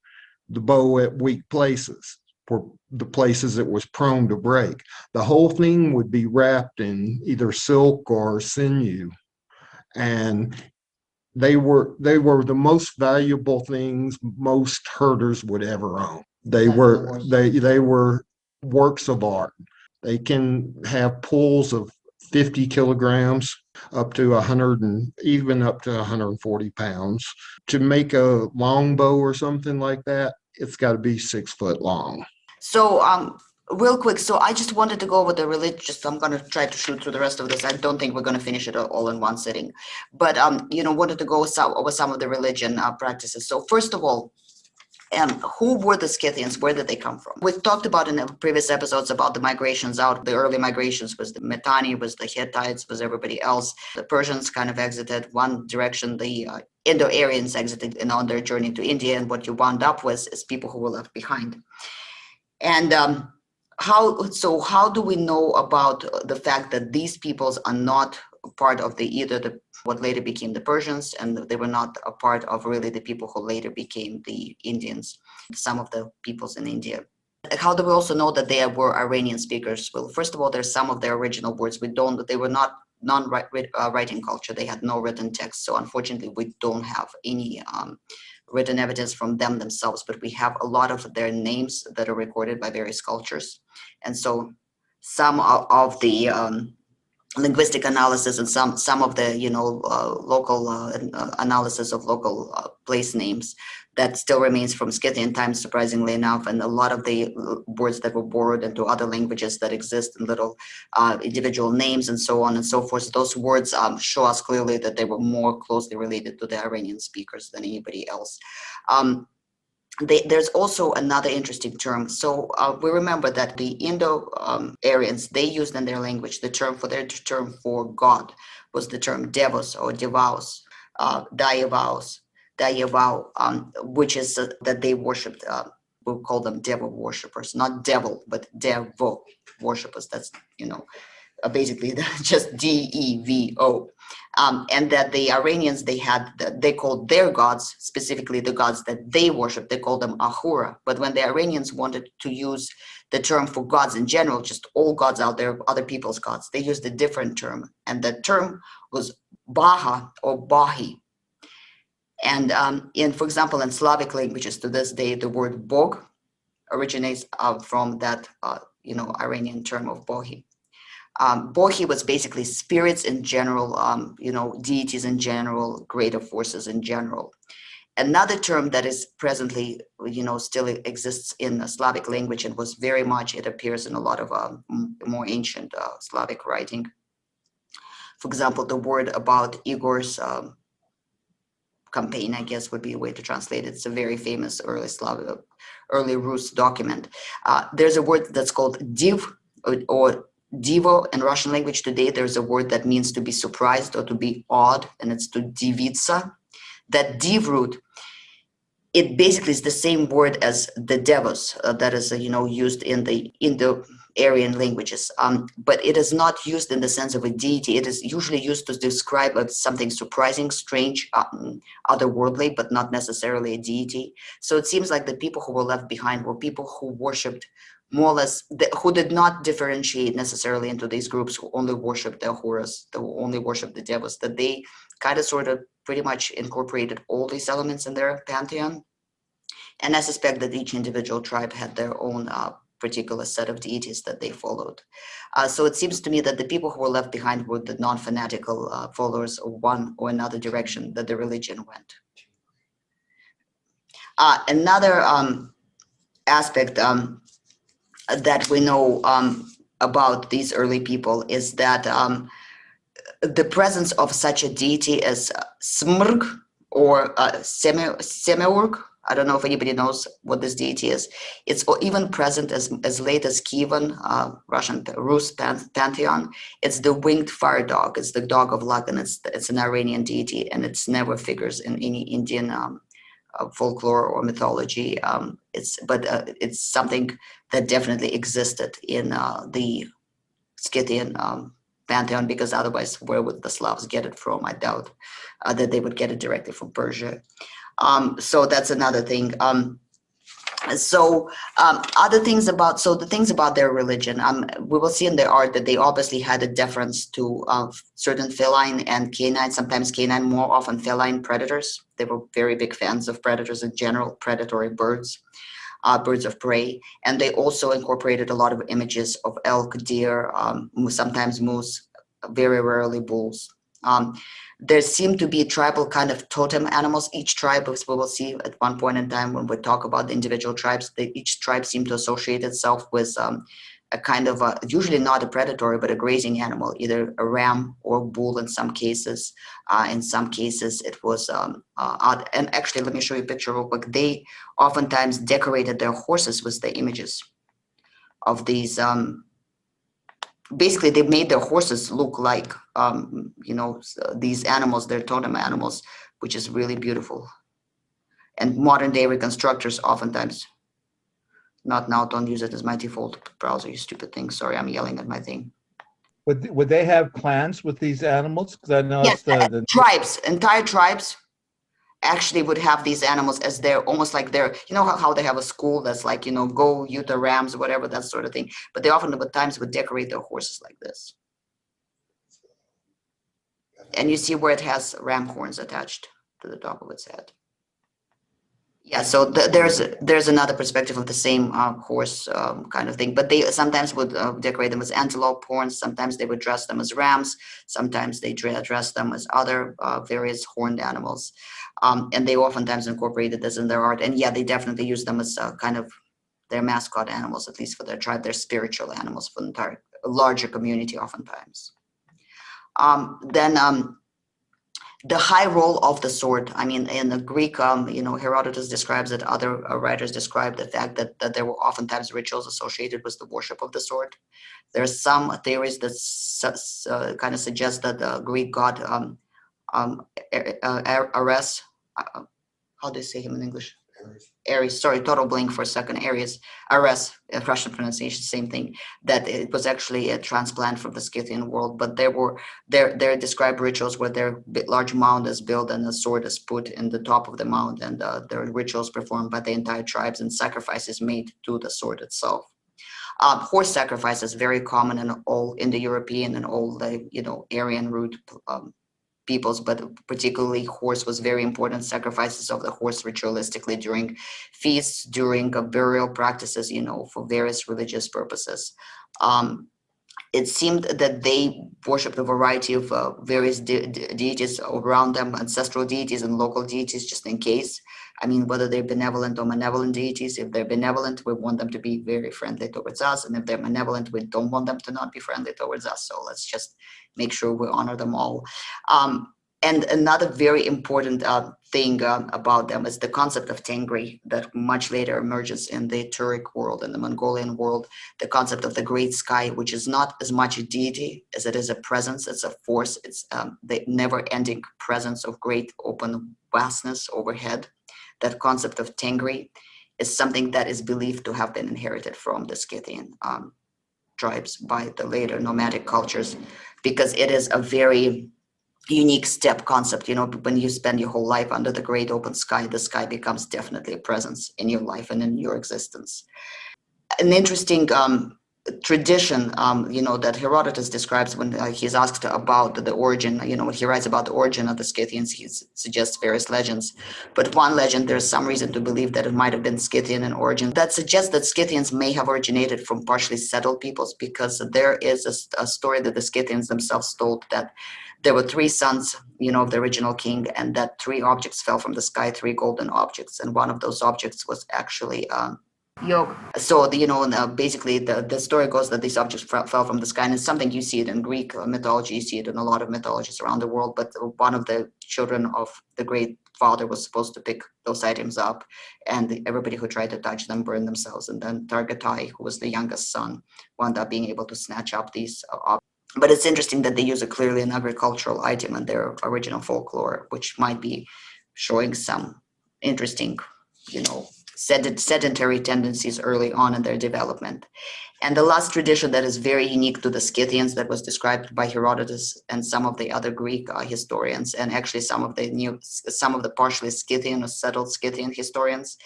the bow at weak places, for the places it was prone to break. The whole thing would be wrapped in either silk or sinew, and they were the most valuable things most herders would ever own. They were works of art. They can have pulls of 50 kilograms up to 100 and even up to 140 pounds. To make a longbow or something like that, it's got to be 6 foot long. So real quick, so I just wanted to go over the religious. I'm going to try to shoot through the rest of this. I don't think we're going to finish it all in one sitting, but wanted to go over some of the religion practices. So first of all, who were the Scythians? Where did they come from? We've talked about in the previous episodes about the migrations out. The early migrations was the Mitanni, was the Hittites, was everybody else. The Persians kind of exited one direction. The Indo-Aryans exited on their journey to India, and what you wound up with is people who were left behind. And how do we know about the fact that these peoples are not part of what later became the Persians, and they were not a part of really the people who later became the Indians, some of the peoples in India? How do we also know that they were Iranian speakers? Well, first of all, there's some of their original words they were not non-writing culture. They had no written text, so unfortunately we don't have any written evidence from them themselves, but we have a lot of their names that are recorded by various cultures. And so some of the linguistic analysis and some of the local analysis of local place names that still remains from Scythian times, surprisingly enough, and a lot of the words that were borrowed into other languages that exist in little individual names and so on and so forth. So those words show us clearly that they were more closely related to the Iranian speakers than anybody else. There's also another interesting term. So we remember that the Indo-Aryans, they used in their language the term for God was the term devos or devaus, Dayavau, which is that they worshipped. We'll call them devil worshippers, not devil, but devo worshippers. That's basically just DEVO. And that the Iranians, they called their gods, specifically the gods that they worship, they called them Ahura. But when the Iranians wanted to use the term for gods in general, just all gods out there, other people's gods, they used a different term. And that term was Baha or Bahi. And for example, in Slavic languages to this day, the word Bog originates from that, Iranian term of Bohi. Bohi was basically spirits in general, deities in general, greater forces in general. Another term that is presently, still exists in the Slavic language and was very much, it appears in a lot of more ancient Slavic writing. For example, the word about Igor's campaign, I guess would be a way to translate it. It's a very famous early Rus document. There's a word that's called div, or divo in Russian language today. There's a word that means to be surprised or to be awed, and it's to divitsa. That div root, it basically is the same word as the devos that is used in the Indo-Aryan languages, but it is not used in the sense of a deity. It is usually used to describe something surprising, strange, otherworldly, but not necessarily a deity. So it seems like the people who were left behind were people who worshipped more or less, who did not differentiate necessarily into these groups, who only worshipped the Horus, who only worshipped the devils, that they kind of sort of pretty much incorporated all these elements in their pantheon. And I suspect that each individual tribe had their own particular set of deities that they followed. So it seems to me that the people who were left behind were the non-fanatical followers of one or another direction that the religion went. Another aspect that we know about these early people is that the presence of such a deity as Smrg or Semiurg. I don't know if anybody knows what this deity is. It's even present as late as Kievan, Russian Rus pantheon. It's the winged fire dog. It's the dog of luck, and it's an Iranian deity, and it's never figures in any Indian folklore or mythology. It's something that definitely existed in the Scythian pantheon, because otherwise, where would the Slavs get it from? I doubt that they would get it directly from Persia. So that's another thing. Other things about, the things about their religion, we will see in their art that they obviously had a deference to certain feline and canine, sometimes canine, more often feline predators. They were very big fans of predators in general, predatory birds, birds of prey. And they also incorporated a lot of images of elk, deer, sometimes moose, very rarely bulls. There seem to be tribal kind of totem animals. Each tribe, as we will see at one point in time when we talk about the individual tribes, each tribe seemed to associate itself with a kind of usually not a predatory, but a grazing animal, either a ram or bull in some cases. In some cases, it was odd. And actually, let me show you a picture real quick. They oftentimes decorated their horses with the images of these. Basically, they made their horses look like, these animals, their totem animals, which is really beautiful. And modern day reconstructors oftentimes, not now, don't use it as my default browser, you stupid thing. Sorry, I'm yelling at my thing. Would they have clans with these animals? Because I know Yes, it's tribes, entire tribes actually would have these animals as their, almost like their, how they have a school that's like, go Utah Rams, whatever, that sort of thing. But they often at times would decorate their horses like this. And you see where it has ram horns attached to the top of its head. Yeah, so there's another perspective of the same horse kind of thing, but they sometimes would decorate them as antelope horns. Sometimes they would dress them as rams. Sometimes they dress them as other various horned animals. And they oftentimes incorporated this in their art. And yeah, they definitely use them as kind of their mascot animals, at least for their tribe, their spiritual animals for the entire larger community oftentimes. The high role of the sword. I mean, in the Greek, Herodotus describes it, other writers describe the fact that there were oftentimes rituals associated with the worship of the sword. There are some theories that kind of suggest that the Greek god Ares, how do you say him in English? Ares, sorry, total blank for a second. Ares, Russian pronunciation, same thing. That it was actually a transplant from the Scythian world, but there described rituals where their large mound is built and a sword is put in the top of the mound, and there are rituals performed by the entire tribes and sacrifices made to the sword itself. Horse sacrifice is very common in all Indo-European and all the Aryan root peoples, but particularly horse was very important. Sacrifices of the horse ritualistically during feasts, during burial practices, for various religious purposes. It seemed that they worshipped a variety of various deities around them, ancestral deities and local deities, just in case. I mean, whether they're benevolent or malevolent deities. If they're benevolent, we want them to be very friendly towards us. And if they're malevolent, we don't want them to not be friendly towards us. So let's just make sure we honor them all. And another very important thing about them is the concept of Tengri that much later emerges in the Turkic world and the Mongolian world. The concept of the great sky, which is not as much a deity as it is a presence, it's a force, it's the never-ending presence of great open vastness overhead. That concept of Tengri is something that is believed to have been inherited from the Scythian tribes by the later nomadic cultures, because it is a very unique step concept. When you spend your whole life under the great open sky, the sky becomes definitely a presence in your life and in your existence. An interesting tradition, that Herodotus describes when he's asked about the origin, when he writes about the origin of the Scythians, he suggests various legends. But one legend, there's some reason to believe that it might have been Scythian in origin. That suggests that Scythians may have originated from partially settled peoples, because there is a story that the Scythians themselves told that there were 3 sons, of the original king, and that 3 objects fell from the sky, 3 golden objects. And one of those objects was actually yoke. So, basically the story goes that these objects fell from the sky, and it's something you see it in Greek mythology, you see it in a lot of mythologies around the world. But one of the children of the great father was supposed to pick those items up, and everybody who tried to touch them burned themselves. And then Targatai, who was the youngest son, wound up being able to snatch up these objects. But it's interesting that they use it clearly an agricultural item in their original folklore, which might be showing some interesting, sedentary tendencies early on in their development. And the last tradition that is very unique to the Scythians, that was described by Herodotus and some of the other Greek historians, and actually some of the partially Scythian or settled Scythian historians,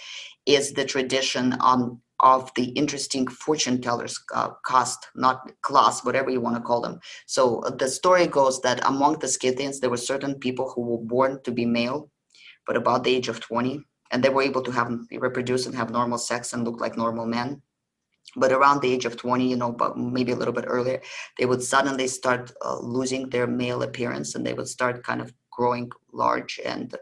is the tradition of the interesting fortune tellers, caste, not class, whatever you want to call them. So the story goes that among the Scythians, there were certain people who were born to be male, but about the age of 20, and they were able to reproduce and have normal sex and look like normal men. But around the age of 20, but maybe a little bit earlier, they would suddenly start losing their male appearance, and they would start kind of growing large and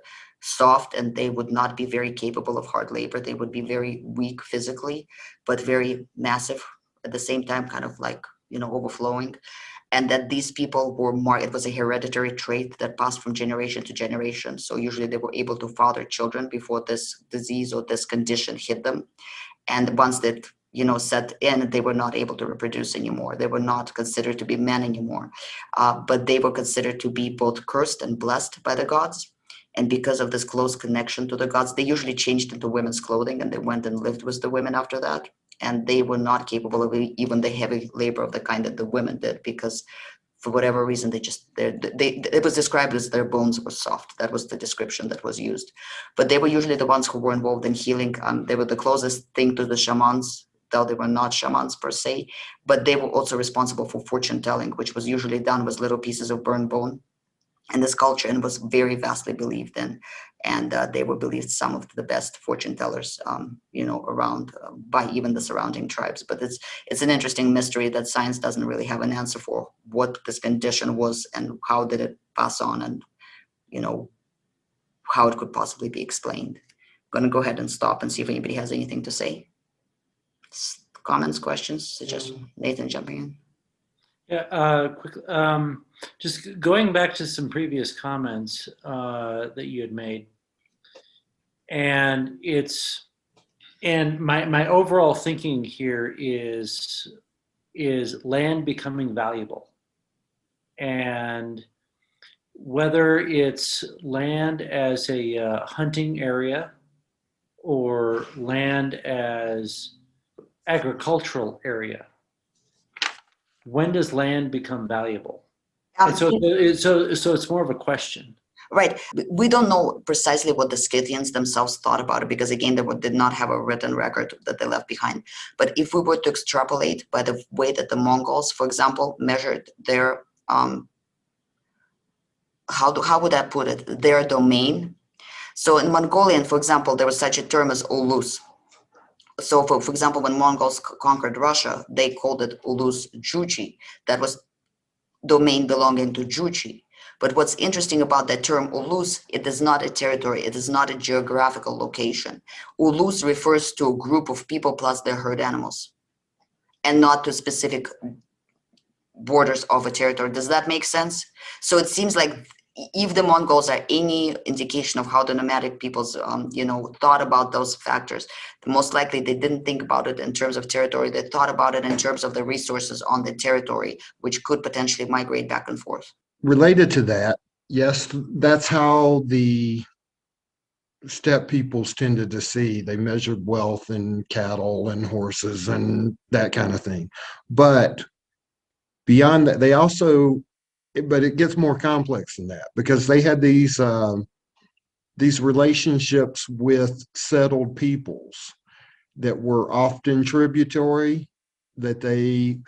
soft, and they would not be very capable of hard labor. They would be very weak physically, but very massive at the same time, kind of like, overflowing. And that these people were it was a hereditary trait that passed from generation to generation. So usually they were able to father children before this disease or this condition hit them. And once that, set in, they were not able to reproduce anymore. They were not considered to be men anymore, but they were considered to be both cursed and blessed by the gods. And because of this close connection to the gods, they usually changed into women's clothing, and they went and lived with the women after that. And they were not capable of even the heavy labor of the kind that the women did, because for whatever reason, it was described as their bones were soft. That was the description that was used. But they were usually the ones who were involved in healing. They were the closest thing to the shamans, though they were not shamans per se, but they were also responsible for fortune telling, which was usually done with little pieces of burned bone. And this culture and was very vastly believed in, and they were believed some of the best fortune tellers, around by even the surrounding tribes. But it's an interesting mystery that science doesn't really have an answer for what this condition was and how did it pass on, and how it could possibly be explained. I'm going to go ahead and stop and see if anybody has anything to say. Comments, questions, suggestions. Nathan jumping in. Yeah, quickly. Just going back to some previous comments that you had made, and my overall thinking here is land becoming valuable, and whether it's land as a hunting area or land as agricultural area. When does land become valuable? And so it's more of a question. Right. We don't know precisely what the Scythians themselves thought about it, because again, they did not have a written record that they left behind. But if we were to extrapolate by the way that the Mongols, for example, measured their, how would I put it, their domain. So in Mongolian, for example, there was such a term as ulus. So for example, when Mongols conquered Russia, they called it ulus Juchi. That was domain belonging to Juchi. But what's interesting about that term ulus, it is not a territory, it is not a geographical location. Ulus refers to a group of people plus their herd animals, and not to specific borders of a territory. Does that make sense? So it seems like if the Mongols are any indication of how the nomadic peoples, thought about those factors, most likely they didn't think about it in terms of territory. They thought about it in terms of the resources on the territory, which could potentially migrate back and forth. Related to that, yes, that's how the steppe peoples tended to see. They measured wealth in cattle and horses and that kind of thing. But beyond that, they also, but it gets more complex than that, because they had these relationships with settled peoples that were often tributary, that they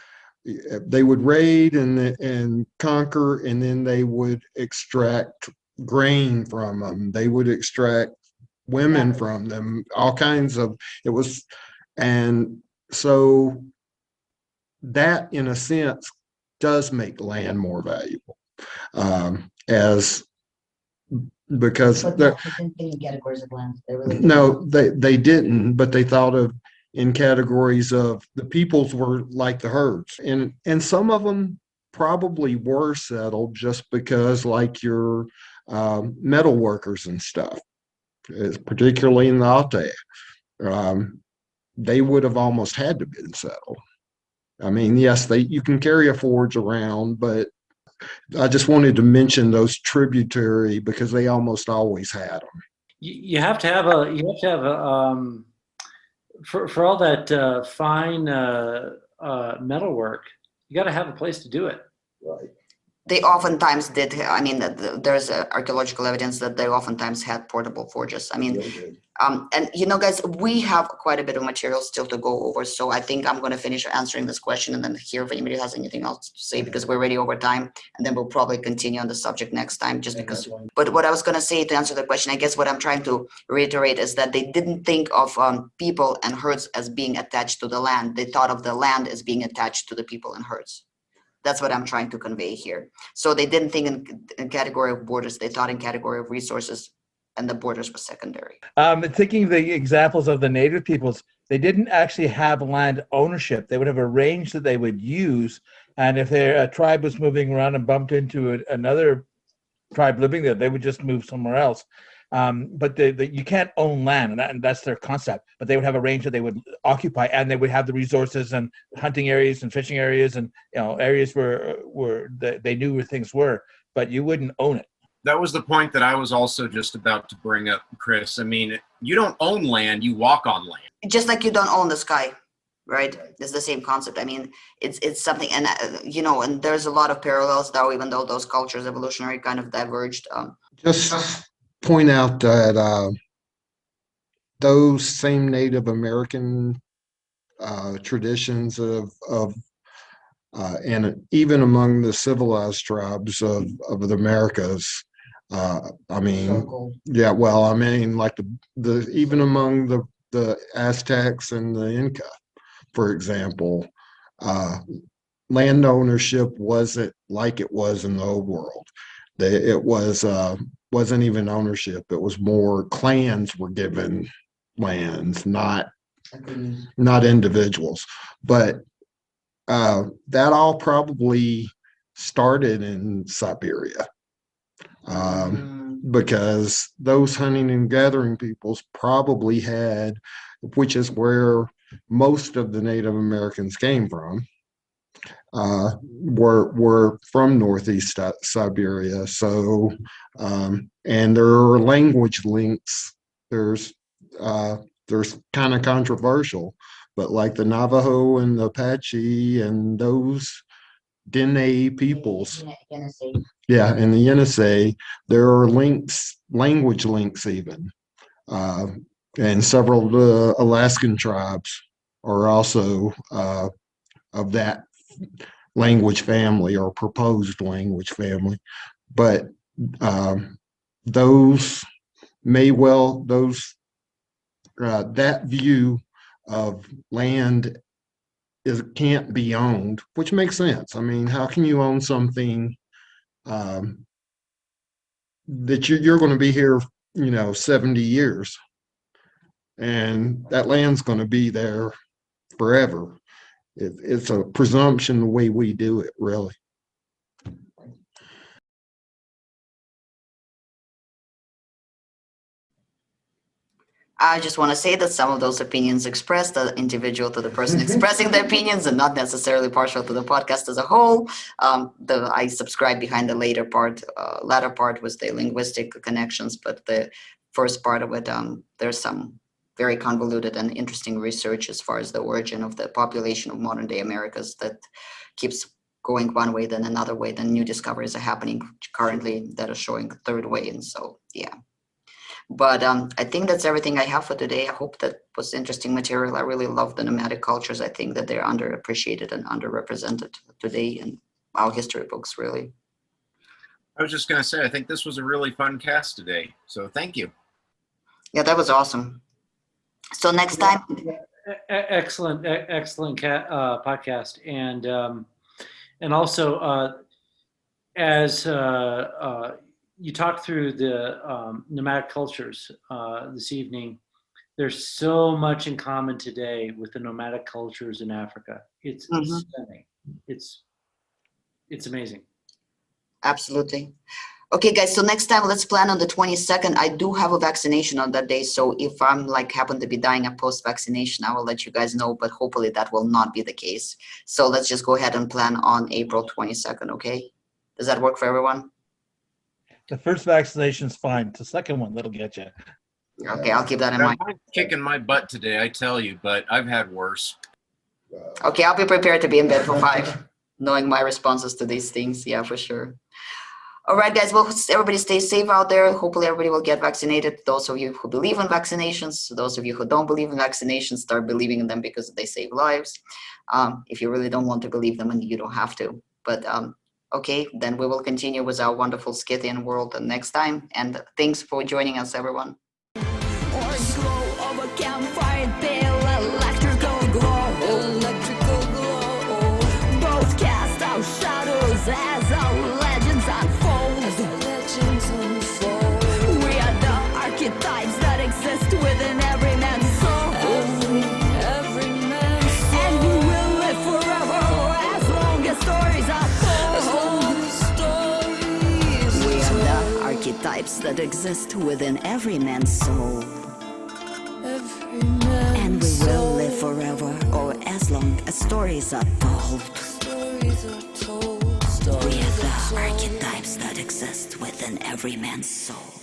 would raid and conquer, and then they would extract grain from them. They would extract women from them, all kinds of, it was, and so that in a sense does make land more valuable, as because But they're, they didn't think in categories of land. They really didn't. no, they didn't, but they thought of in categories of the peoples were like the herds, and some of them probably were settled just because, like your metal workers and stuff, particularly in the Altai, they would have almost had to been settled. I mean, yes, you can carry a forge around, but I just wanted to mention those tributary because they almost always had them. You have to have for all that fine metal work, you got to have a place to do it. Right. They oftentimes did. I mean, there's archaeological evidence that they oftentimes had portable forges. I mean, and guys, we have quite a bit of material still to go over. So I think I'm going to finish answering this question and then hear if anybody has anything else to say, because we're already over time, and then we'll probably continue on the subject next time, just because. But what I was going to say to answer the question, I guess what I'm trying to reiterate is that they didn't think of people and herds as being attached to the land. They thought of the land as being attached to the people and herds. That's what I'm trying to convey here. So they didn't think in category of borders. They thought in category of resources, and the borders were secondary. Thinking of the examples of the native peoples, they didn't actually have land ownership. They would have a range that they would use, and if a tribe was moving around and bumped into another tribe living there, they would just move somewhere else. But you can't own land, and that's their concept. But they would have a range that they would occupy, and they would have the resources and hunting areas and fishing areas, and areas where they knew where things were. But you wouldn't own it. That was the point that I was also just about to bring up, Chris. I mean, you don't own land; you walk on land. Just like you don't own the sky, right? It's the same concept. I mean, it's something, and and there's a lot of parallels, though, even though those cultures evolutionary kind of diverged. Just point out that those same Native American traditions of and even among the civilized tribes of the Americas, I mean, yeah, well, I mean, like the even among the Aztecs and the Inca, for example, land ownership wasn't like it was in the old world. It wasn't even ownership. It was more clans were given lands, not individuals. But that all probably started in Siberia, because those hunting and gathering peoples probably had, which is where most of the Native Americans came from, were from Northeast Siberia. So, and there are language links. There's kind of controversial, but like the Navajo and the Apache and those Dene peoples, yeah, and the Yenisei, there are links, language links even, and several of the Alaskan tribes are also of that language family or proposed language family. But those may well, that view of land can't be owned, which makes sense. I mean, how can you own something that you're going to be here 70 years, and that land's going to be there forever? It's a presumption the way we do it, really. I just want to say that some of those opinions expressed are individual to the person expressing the opinions and not necessarily partial to the podcast as a whole. I subscribe behind the latter part was the linguistic connections, but the first part of it, there's some very convoluted and interesting research as far as the origin of the population of modern day Americas that keeps going one way, then another way, then new discoveries are happening currently that are showing a third way. And so, yeah. But I think that's everything I have for today. I hope that was interesting material. I really love the nomadic cultures. I think that they're underappreciated and underrepresented today in our history books, really. I was just going to say, I think this was a really fun cast today. So thank you. Yeah, that was awesome. So next time. Excellent podcast. And also, as you talked through the nomadic cultures this evening, there's so much in common today with the nomadic cultures in Africa. It's stunning. It's amazing. Absolutely. Okay, guys, so next time let's plan on the 22nd. I do have a vaccination on that day, so if I'm happen to be dying of post-vaccination, I will let you guys know, but hopefully that will not be the case. So let's just go ahead and plan on April 22nd, okay? Does that work for everyone? The first vaccination is fine. It's the second one that'll get you. Okay, I'll keep that in mind. I'm kicking my butt today, I tell you, but I've had worse. Okay, I'll be prepared to be in bed for 5, knowing my responses to these things. Yeah, for sure. All right, guys. Well, everybody stay safe out there. Hopefully everybody will get vaccinated. Those of you who believe in vaccinations, those of you who don't believe in vaccinations, start believing in them because they save lives. If you really don't want to believe them, and you don't have to. But okay, then we will continue with our wonderful Scythian world next time. And thanks for joining us, everyone. Orange glow of a campfire, pale electrical glow. Both cast out shadows as our legends unfold. We are the archetypes that exist within every man's soul. And we will live forever as long as stories are told. We are the archetypes that exist within every man's soul. And we will live forever, or as long as stories are told. We are the archetypes that exist within every man's soul.